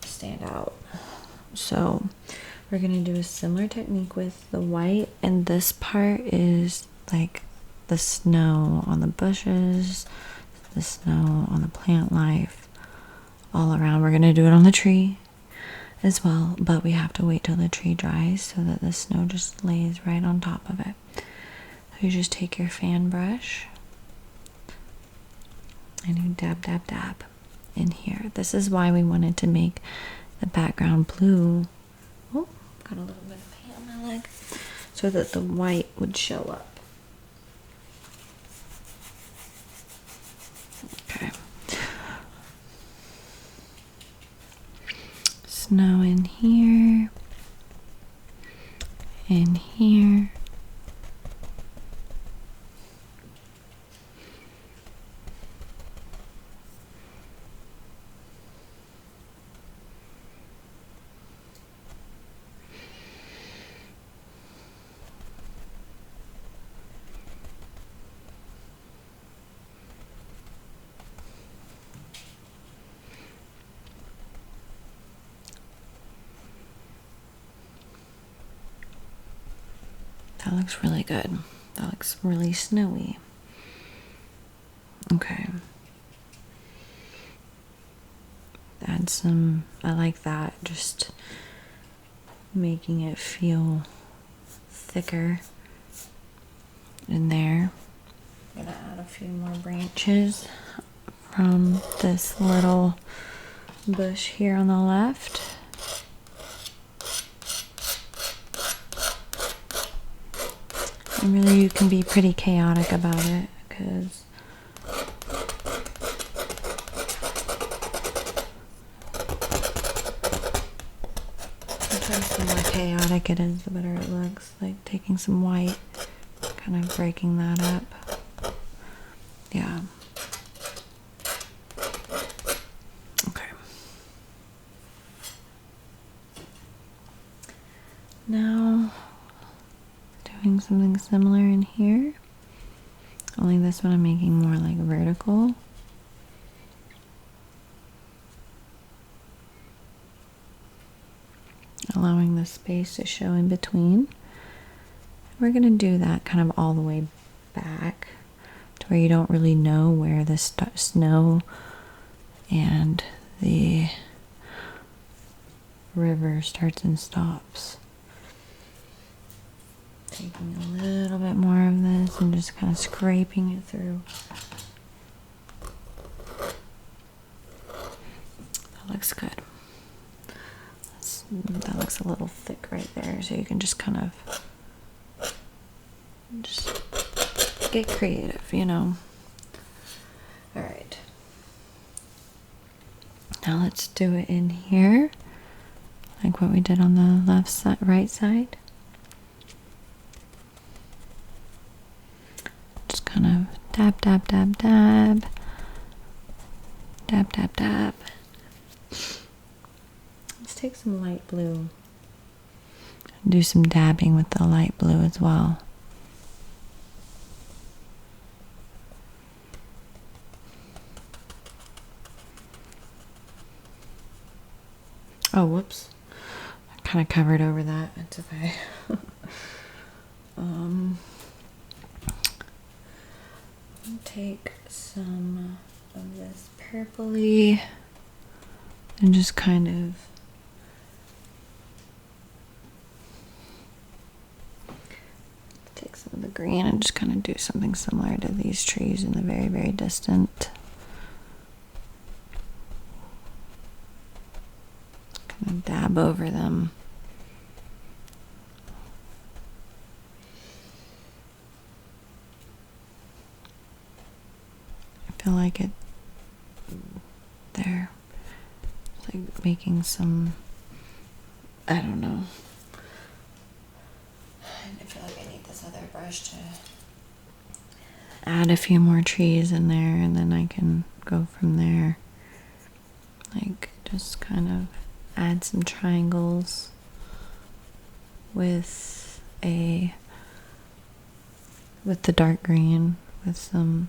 stand out. So we're going to do a similar technique with the white, and this part is like the snow on the bushes, the snow on the plant life, all around. We're going to do it on the tree as well, but we have to wait till the tree dries so that the snow just lays right on top of it. So you just take your fan brush and you dab, dab, dab in here. This is why we wanted to make the background blue. Oh, got a little bit of paint on my leg. So that the white would show up. Okay. Snow in here. In here. That looks really good. That looks really snowy. Okay. Add some, I like that, just making it feel thicker in there. I'm gonna add a few more branches from this little bush here on the left. And really you can be pretty chaotic about it, because sometimes the more chaotic it is, the better it looks. Like taking some white, kind of breaking that up. Yeah. Okay. Now, doing something similar in here, only this one I'm making more like vertical. Allowing the space to show in between. We're going to do that kind of all the way back to where you don't really know where the snow and the river starts and stops. Taking a little bit more of this and just kind of scraping it through. That looks good. That looks a little thick right there, so you can just kind of just get creative, you know. All right. Now let's do it in here, like what we did on the left side, right side. Just kind of dab, dab, dab, dab, dab, dab, dab. Let's take some light blue. Do some dabbing with the light blue as well. Oh, whoops. I kind of covered over that. It's okay. Take some of this purpley and just kind of take some of the green and just kind of do something similar to these trees in the very, very distant. Kind of dab over them. I feel like it there. It's like making some, I don't know. I feel like I need this other brush to add a few more trees in there, and then I can go from there. Like just kind of add some triangles with the dark green with some,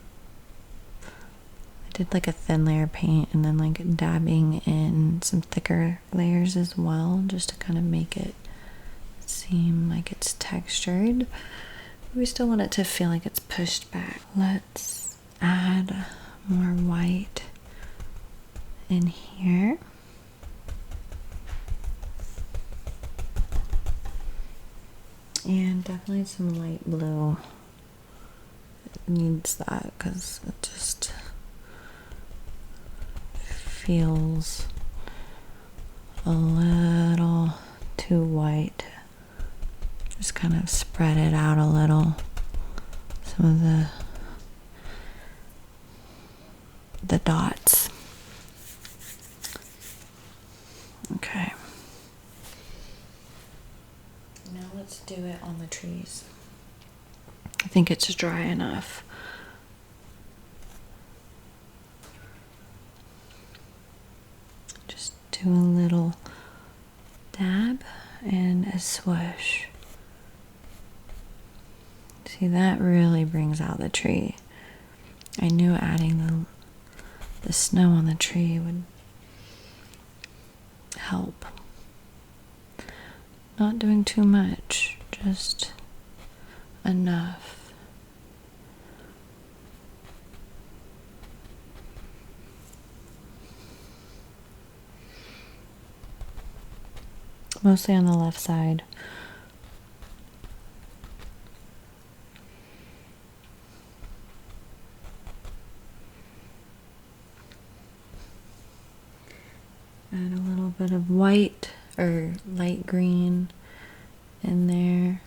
I did like a thin layer of paint and then like dabbing in some thicker layers as well, just to kind of make it seem like it's textured. We still want it to feel like it's pushed back. Let's add more white in here. And definitely some light blue. It needs that because it just feels a little too white. Just kind of spread it out a little. Some of the dots. Okay. Now let's do it on the trees. I think it's dry enough. Just do a little dab and a swoosh. See, that really brings out the tree. I knew adding the snow on the tree would help. Not doing too much, just enough. Mostly on the left side. Add a little bit of white or light green in there.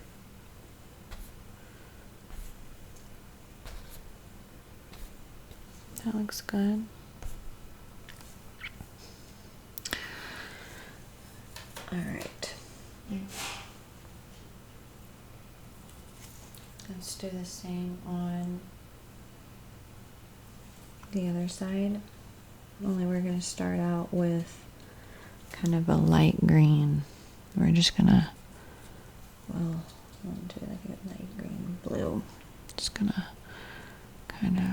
That looks good. All right. Let's do the same on the other side. Only we're going to start out with kind of a light green. We're just gonna, well, I want to do like a light green blue. Just gonna kind of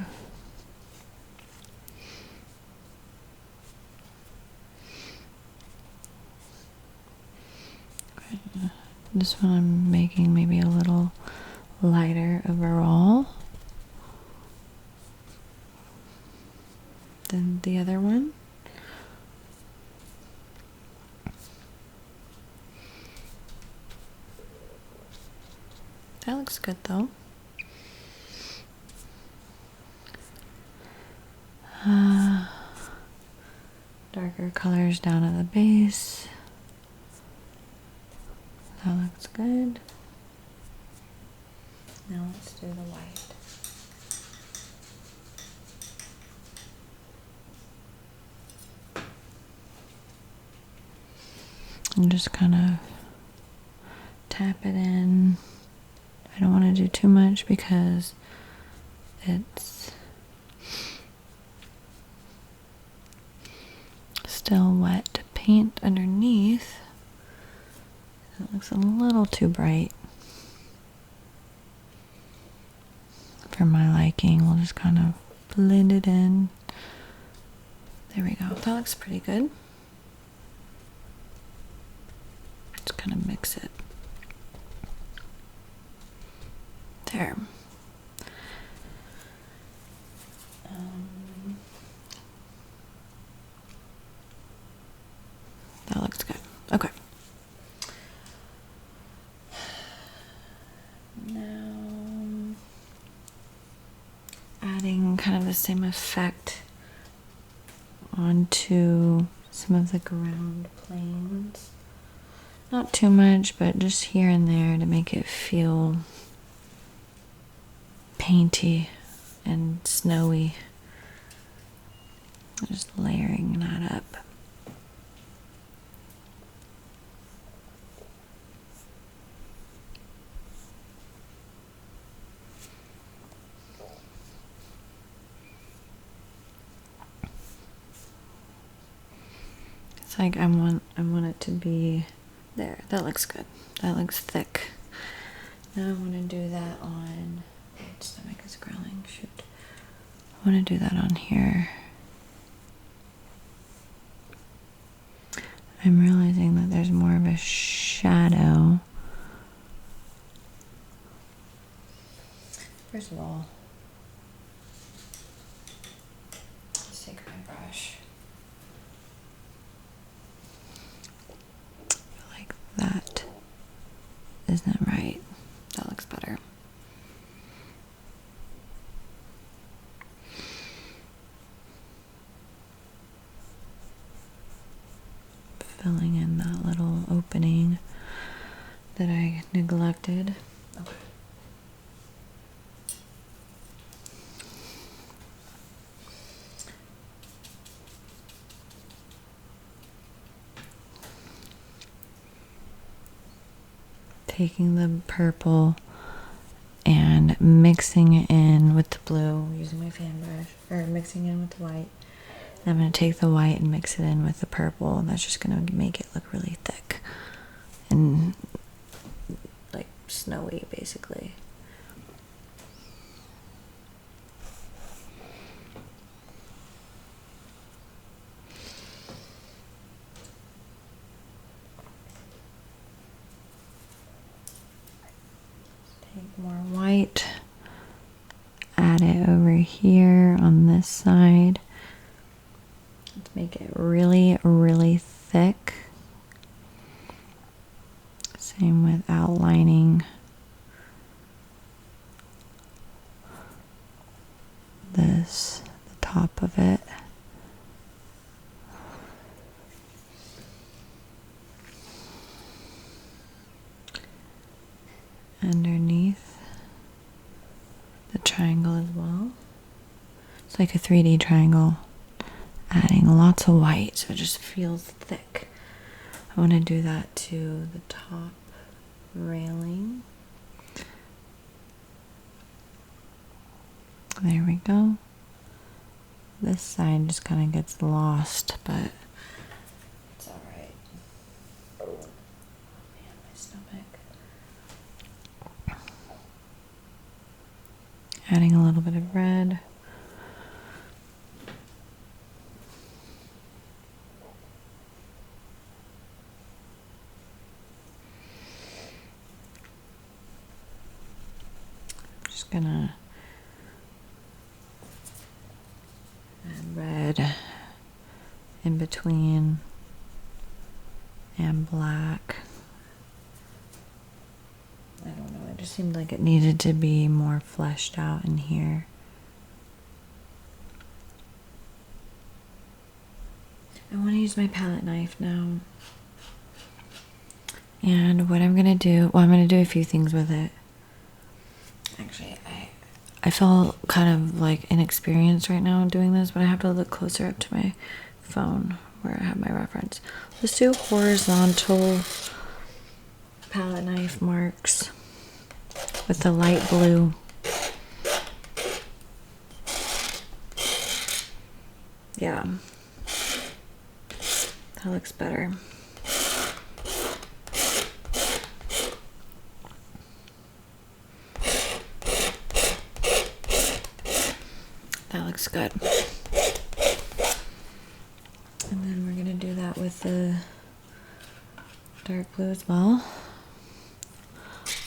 this one I'm making maybe a little lighter overall than the other one. That looks good though. Darker colors down at the base. That looks good. Now let's do the white. And just kind of tap it in. I don't want to do too much because it's still wet paint underneath. It looks a little too bright for my liking. We'll just kind of blend it in. There we go. That looks pretty good. Just kind of mix it. There. That looks good. Okay. Now, adding kind of the same effect onto some of the ground planes. Not too much, but just here and there to make it feel painty and snowy. Just layering that up. It's like I want it to be there. That looks good. That looks thick. Now I want to do that on, my stomach is growling. shoot. I want to do that on here. I'm realizing that there's more of a shadow. First of all, let's take my brush. I feel like that isn't right. That looks better. Filling in that little opening that I neglected. Okay. Taking the purple and mixing it in with the blue, using my fan brush, or mixing in with the white. I'm going to take the white and mix it in with the purple, and that's just going to make it look really thick and like snowy, basically. Take more white, add it over here on this side. Let's make it really, really thick. Same with outlining this, the top of it. Underneath the triangle as well. It's like a 3D triangle. Adding lots of white so it just feels thick. I want to do that to the top railing. There we go. This side just kind of gets lost, but it's alright. Oh man, my stomach. Adding a little bit of red. Gonna add red in between and black. I don't know, it just seemed like it needed to be more fleshed out in here. I want to use my palette knife now. And what I'm gonna do, well, I'm gonna do a few things with it. Actually, I feel kind of like inexperienced right now doing this, but I have to look closer up to my phone where I have my reference. Let's do horizontal palette knife marks with the light blue. Yeah, that looks better. That looks good. And then we're gonna do that with the dark blue as well.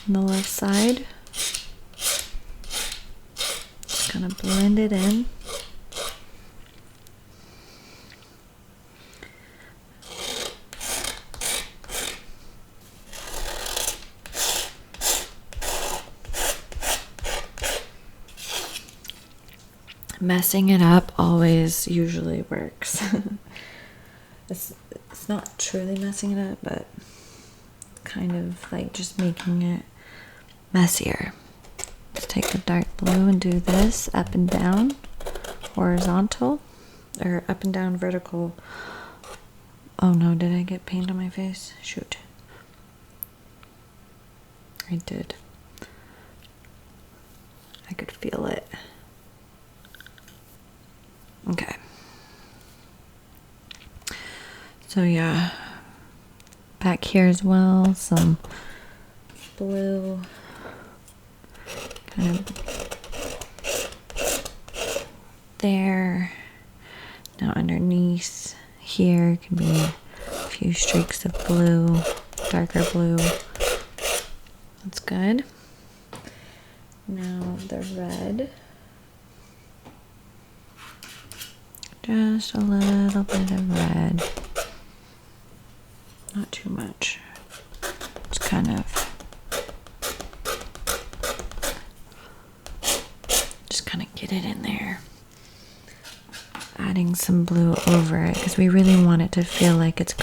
On the left side. Just kind of blend it in. Messing it up always usually works. It's not truly messing it up, but kind of like just making it messier. Let's take the dark blue and do this up and down, horizontal, or up and down vertical. Oh no, did I get paint on my face? Shoot. I did. I could feel it. Okay. So yeah, back here as well, some blue, kind of there. Now underneath here can be a few streaks of blue, darker blue. That's good. Now the red. Just a little bit of red. Not too much. Just kind of get it in there. Adding some blue over it because we really want it to feel like it's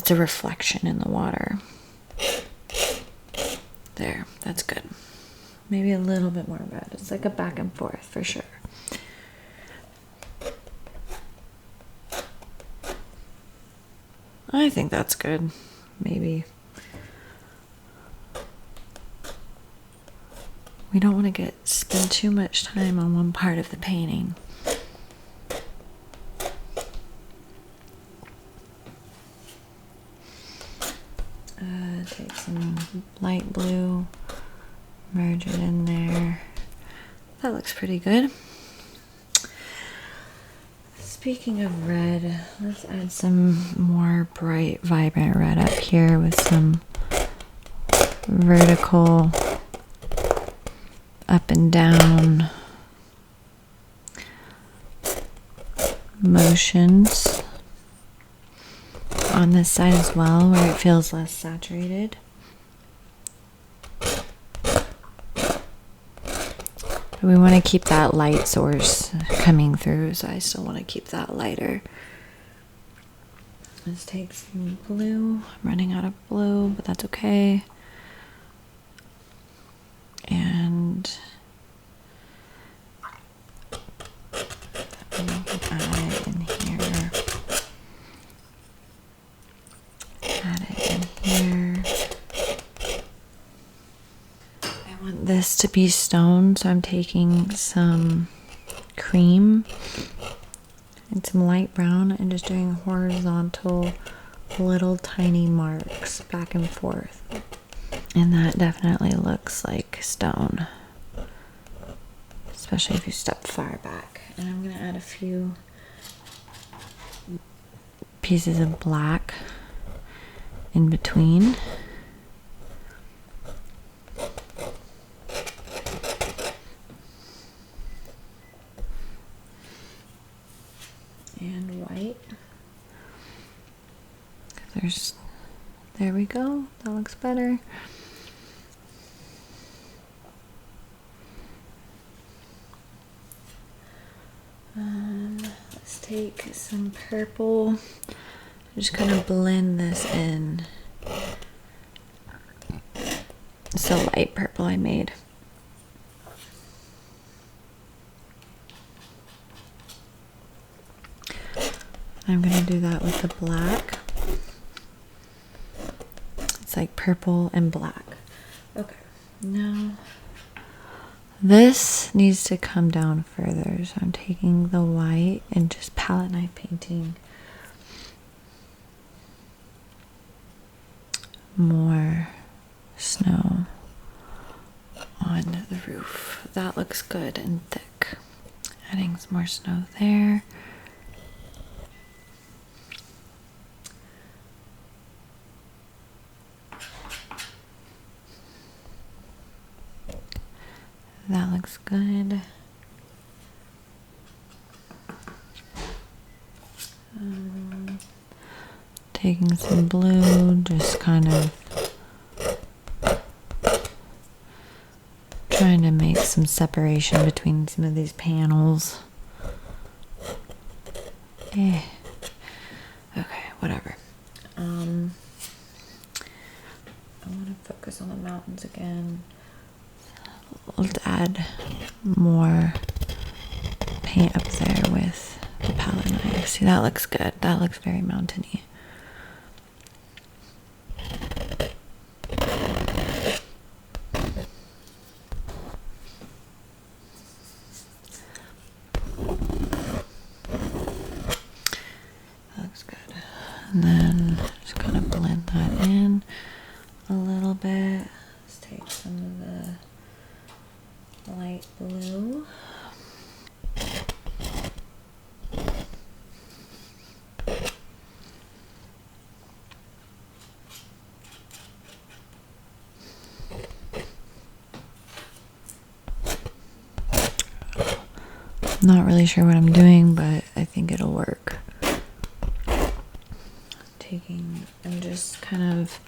a reflection in the water. There, that's good. Maybe a little bit more red. It's like a back and forth for sure. I think that's good. Maybe. We don't want to spend too much time on one part of the painting. Take some light blue, merge it in there. That looks pretty good. Speaking of red, let's add some more bright, vibrant red up here with some vertical up and down motions on this side as well, where it feels less saturated. But we want to keep that light source coming through, so I still want to keep that lighter. Let's take some blue. I'm running out of blue, but that's okay. And I'm going to add it in here. Add it in here. I want this to be stone, so I'm taking some cream and some light brown and just doing horizontal little tiny marks back and forth. And that definitely looks like stone, especially if you step far back. And I'm going to add a few pieces of black in between. And white. There we go. That looks better. Let's take some purple. Just kind of blend this in. It's a light purple I made. I'm going to do that with the black. It's like purple and black. Okay, now this needs to come down further. So I'm taking the white and just palette knife painting more snow on the roof. That looks good and thick. Adding some more snow there. That looks good. Taking some blue, just kind of trying to make some separation between some of these panels. Okay, whatever. I want to focus on the mountains again. Let's add more paint up there with the palette knife. See, that looks good. That looks very mountainy. That looks good. And then just kind of blend that in a little bit. Let's take some of the light blue. Not really sure what I'm doing, but I think it'll work. I'm just kind of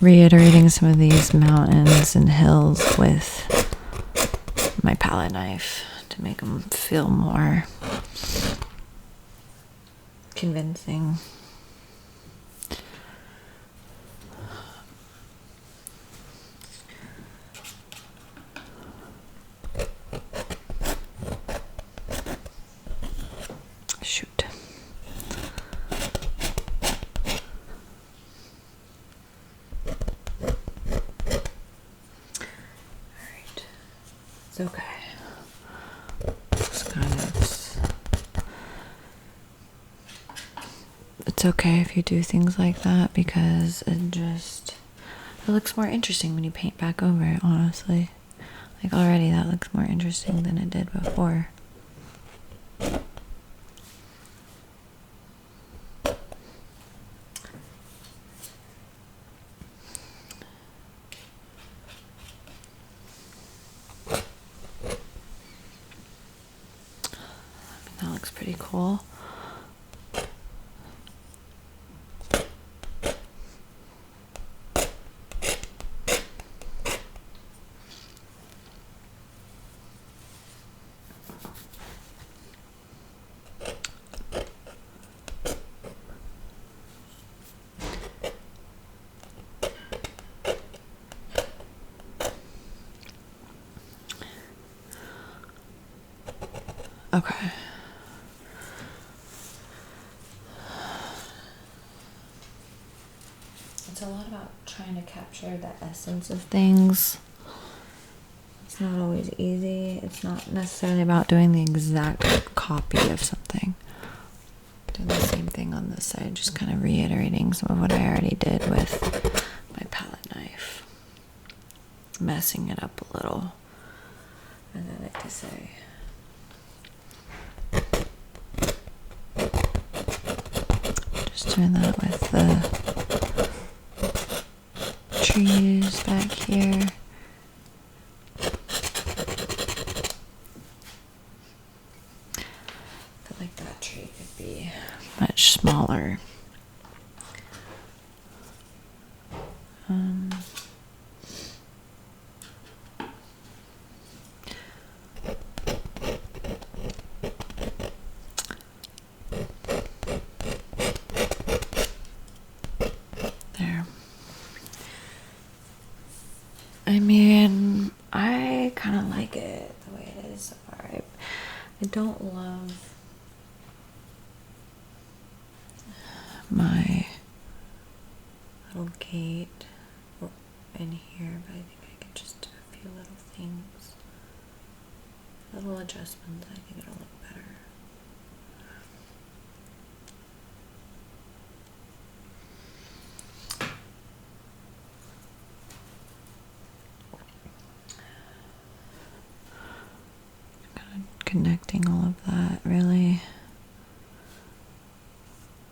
reiterating some of these mountains and hills with my palette knife to make them feel more convincing. Shoot. Alright. It's okay. It's okay if you do things like that, because it looks more interesting when you paint back over it, honestly. Like already that looks more interesting than it did before. That looks pretty cool. Okay. It's a lot about trying to capture the essence of things. It's not always easy. It's not necessarily about doing the exact copy of something. Doing the same thing on this side, just kind of reiterating some of what I already did with my palette knife. Messing it up a little, as I like to say. Just doing that with the trees back here. I feel like that tree could be much smaller. There. I mean, I kind of like it the way it is so far. I don't love my little gate in here, but I think I could just do a few little things, little adjustments. I think it'll look better. Kind of connecting all of that, really.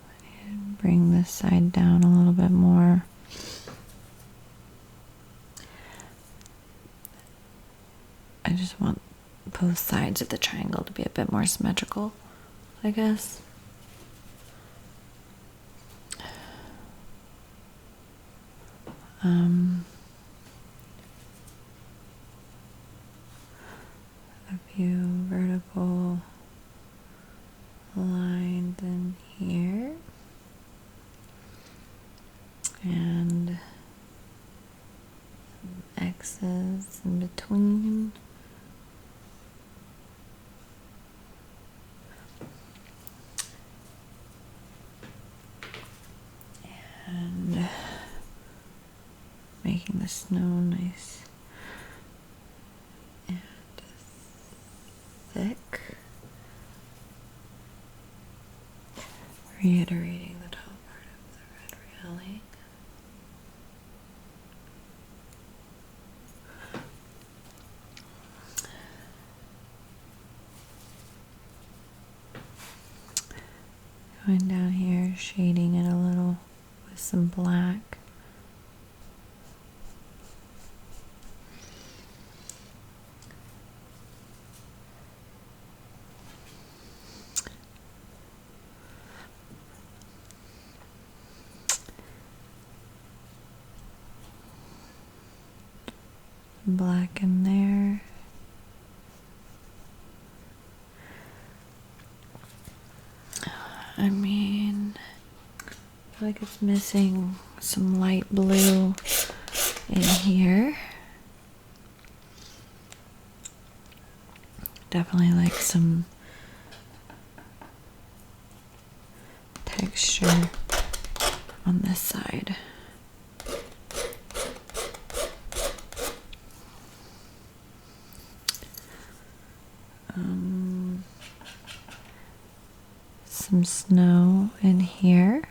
I need to bring this side down a little bit more. I just want both sides of the triangle to be a bit more symmetrical, I guess. A few vertical lines in here. And some X's in between. And making the snow nice and thick. Reiterating the top part of the red railing. Going down here, shading it a little with some black. black in there. I mean, I feel like it's missing some light blue in here. Definitely like some texture on this side. Some snow in here.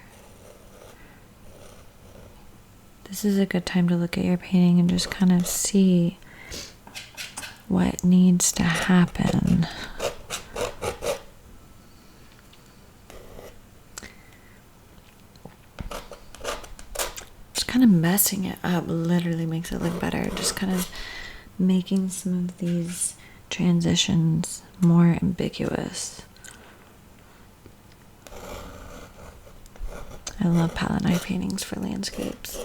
This is a good time to look at your painting and just kind of see what needs to happen. Just kind of messing it up literally makes it look better. Just kind of making some of these transitions more ambiguous. I love palette knife paintings for landscapes.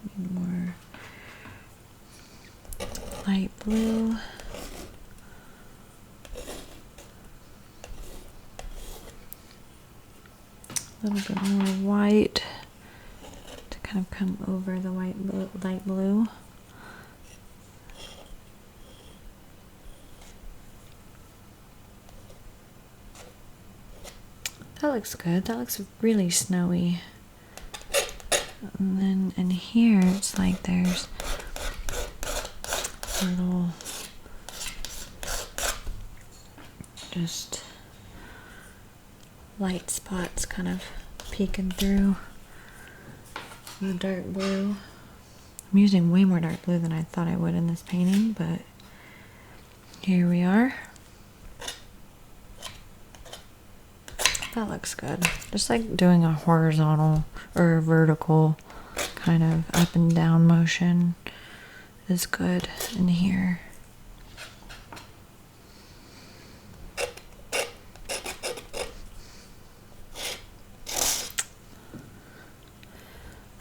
I need more light blue. A little bit more white to kind of come over the light blue. That looks good. That looks really snowy. And then in here, it's like there's little just light spots kind of peeking through the dark blue. I'm using way more dark blue than I thought I would in this painting, but here we are. That looks good. Just like doing a horizontal or a vertical kind of up and down motion is good in here.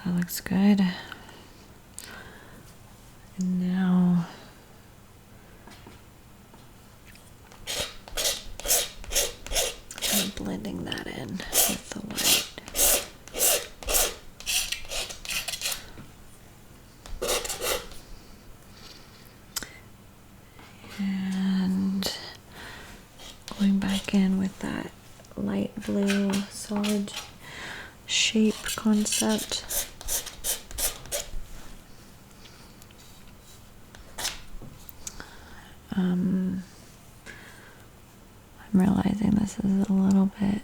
That looks good. And now I'm blending that in with the white. And going back in with that light blue solid shape concept. I'm realizing this is a little bit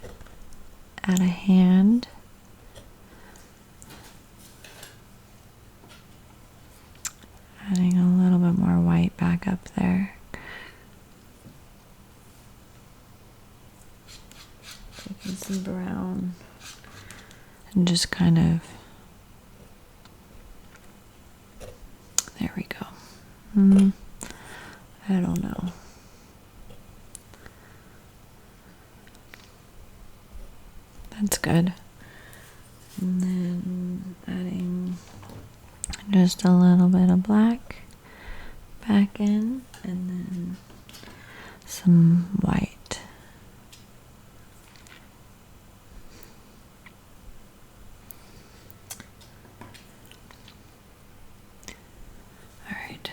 out of hand. Adding a little bit more white back up there. Taking some brown and just kind of, there we go. I don't know. That's good. And then adding just a little bit of black back in, and then some white. All right.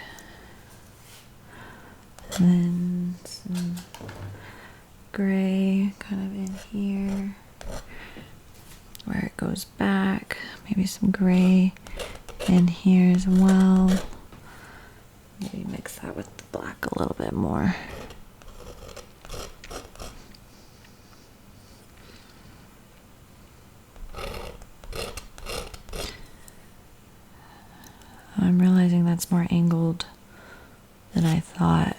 And then some gray kind of in here where it goes back. Maybe some gray in here as well. Maybe mix that with the black a little bit more. I'm realizing that's more angled than I thought.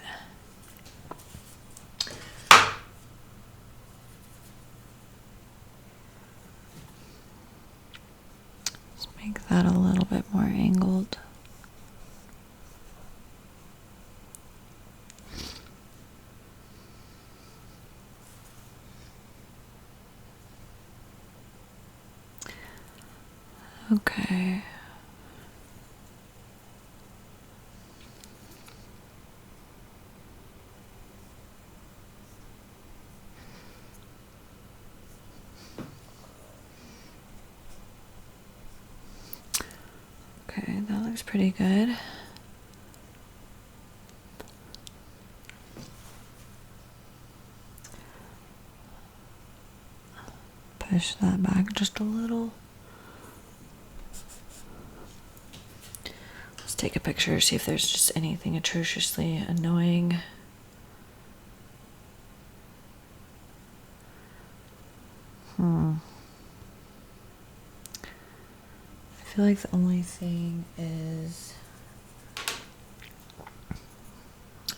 Let's make that a little bit more angled. Okay. Okay, that looks pretty good. Push that back just a little. Let's take a picture, see if there's just anything atrociously annoying. I feel like the only thing is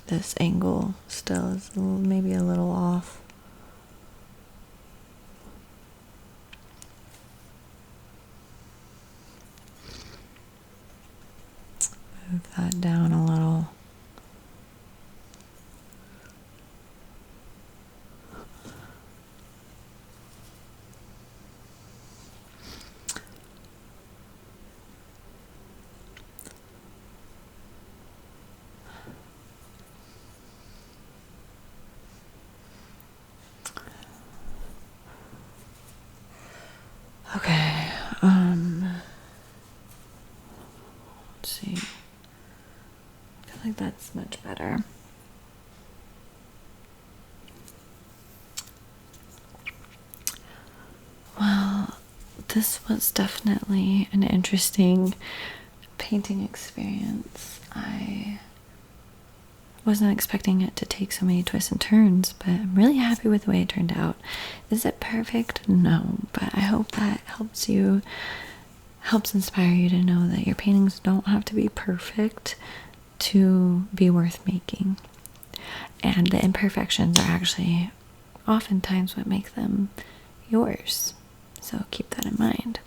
this angle still is maybe a little off. Move that down a little. Okay, let's see. I feel like that's much better. Well, this was definitely an interesting painting experience. I wasn't expecting it to take so many twists and turns, but I'm really happy with the way it turned out. Is it perfect? No, but I hope that helps inspire you to know that your paintings don't have to be perfect to be worth making. And the imperfections are actually oftentimes what make them yours. So keep that in mind.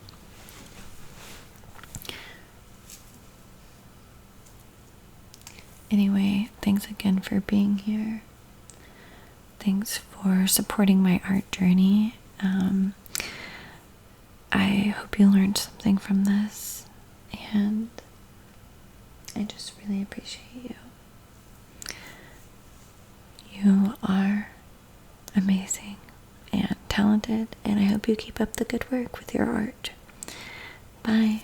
Anyway, thanks again for being here. Thanks for supporting my art journey. I hope you learned something from this, and I just really appreciate you. You are amazing and talented, and I hope you keep up the good work with your art. Bye.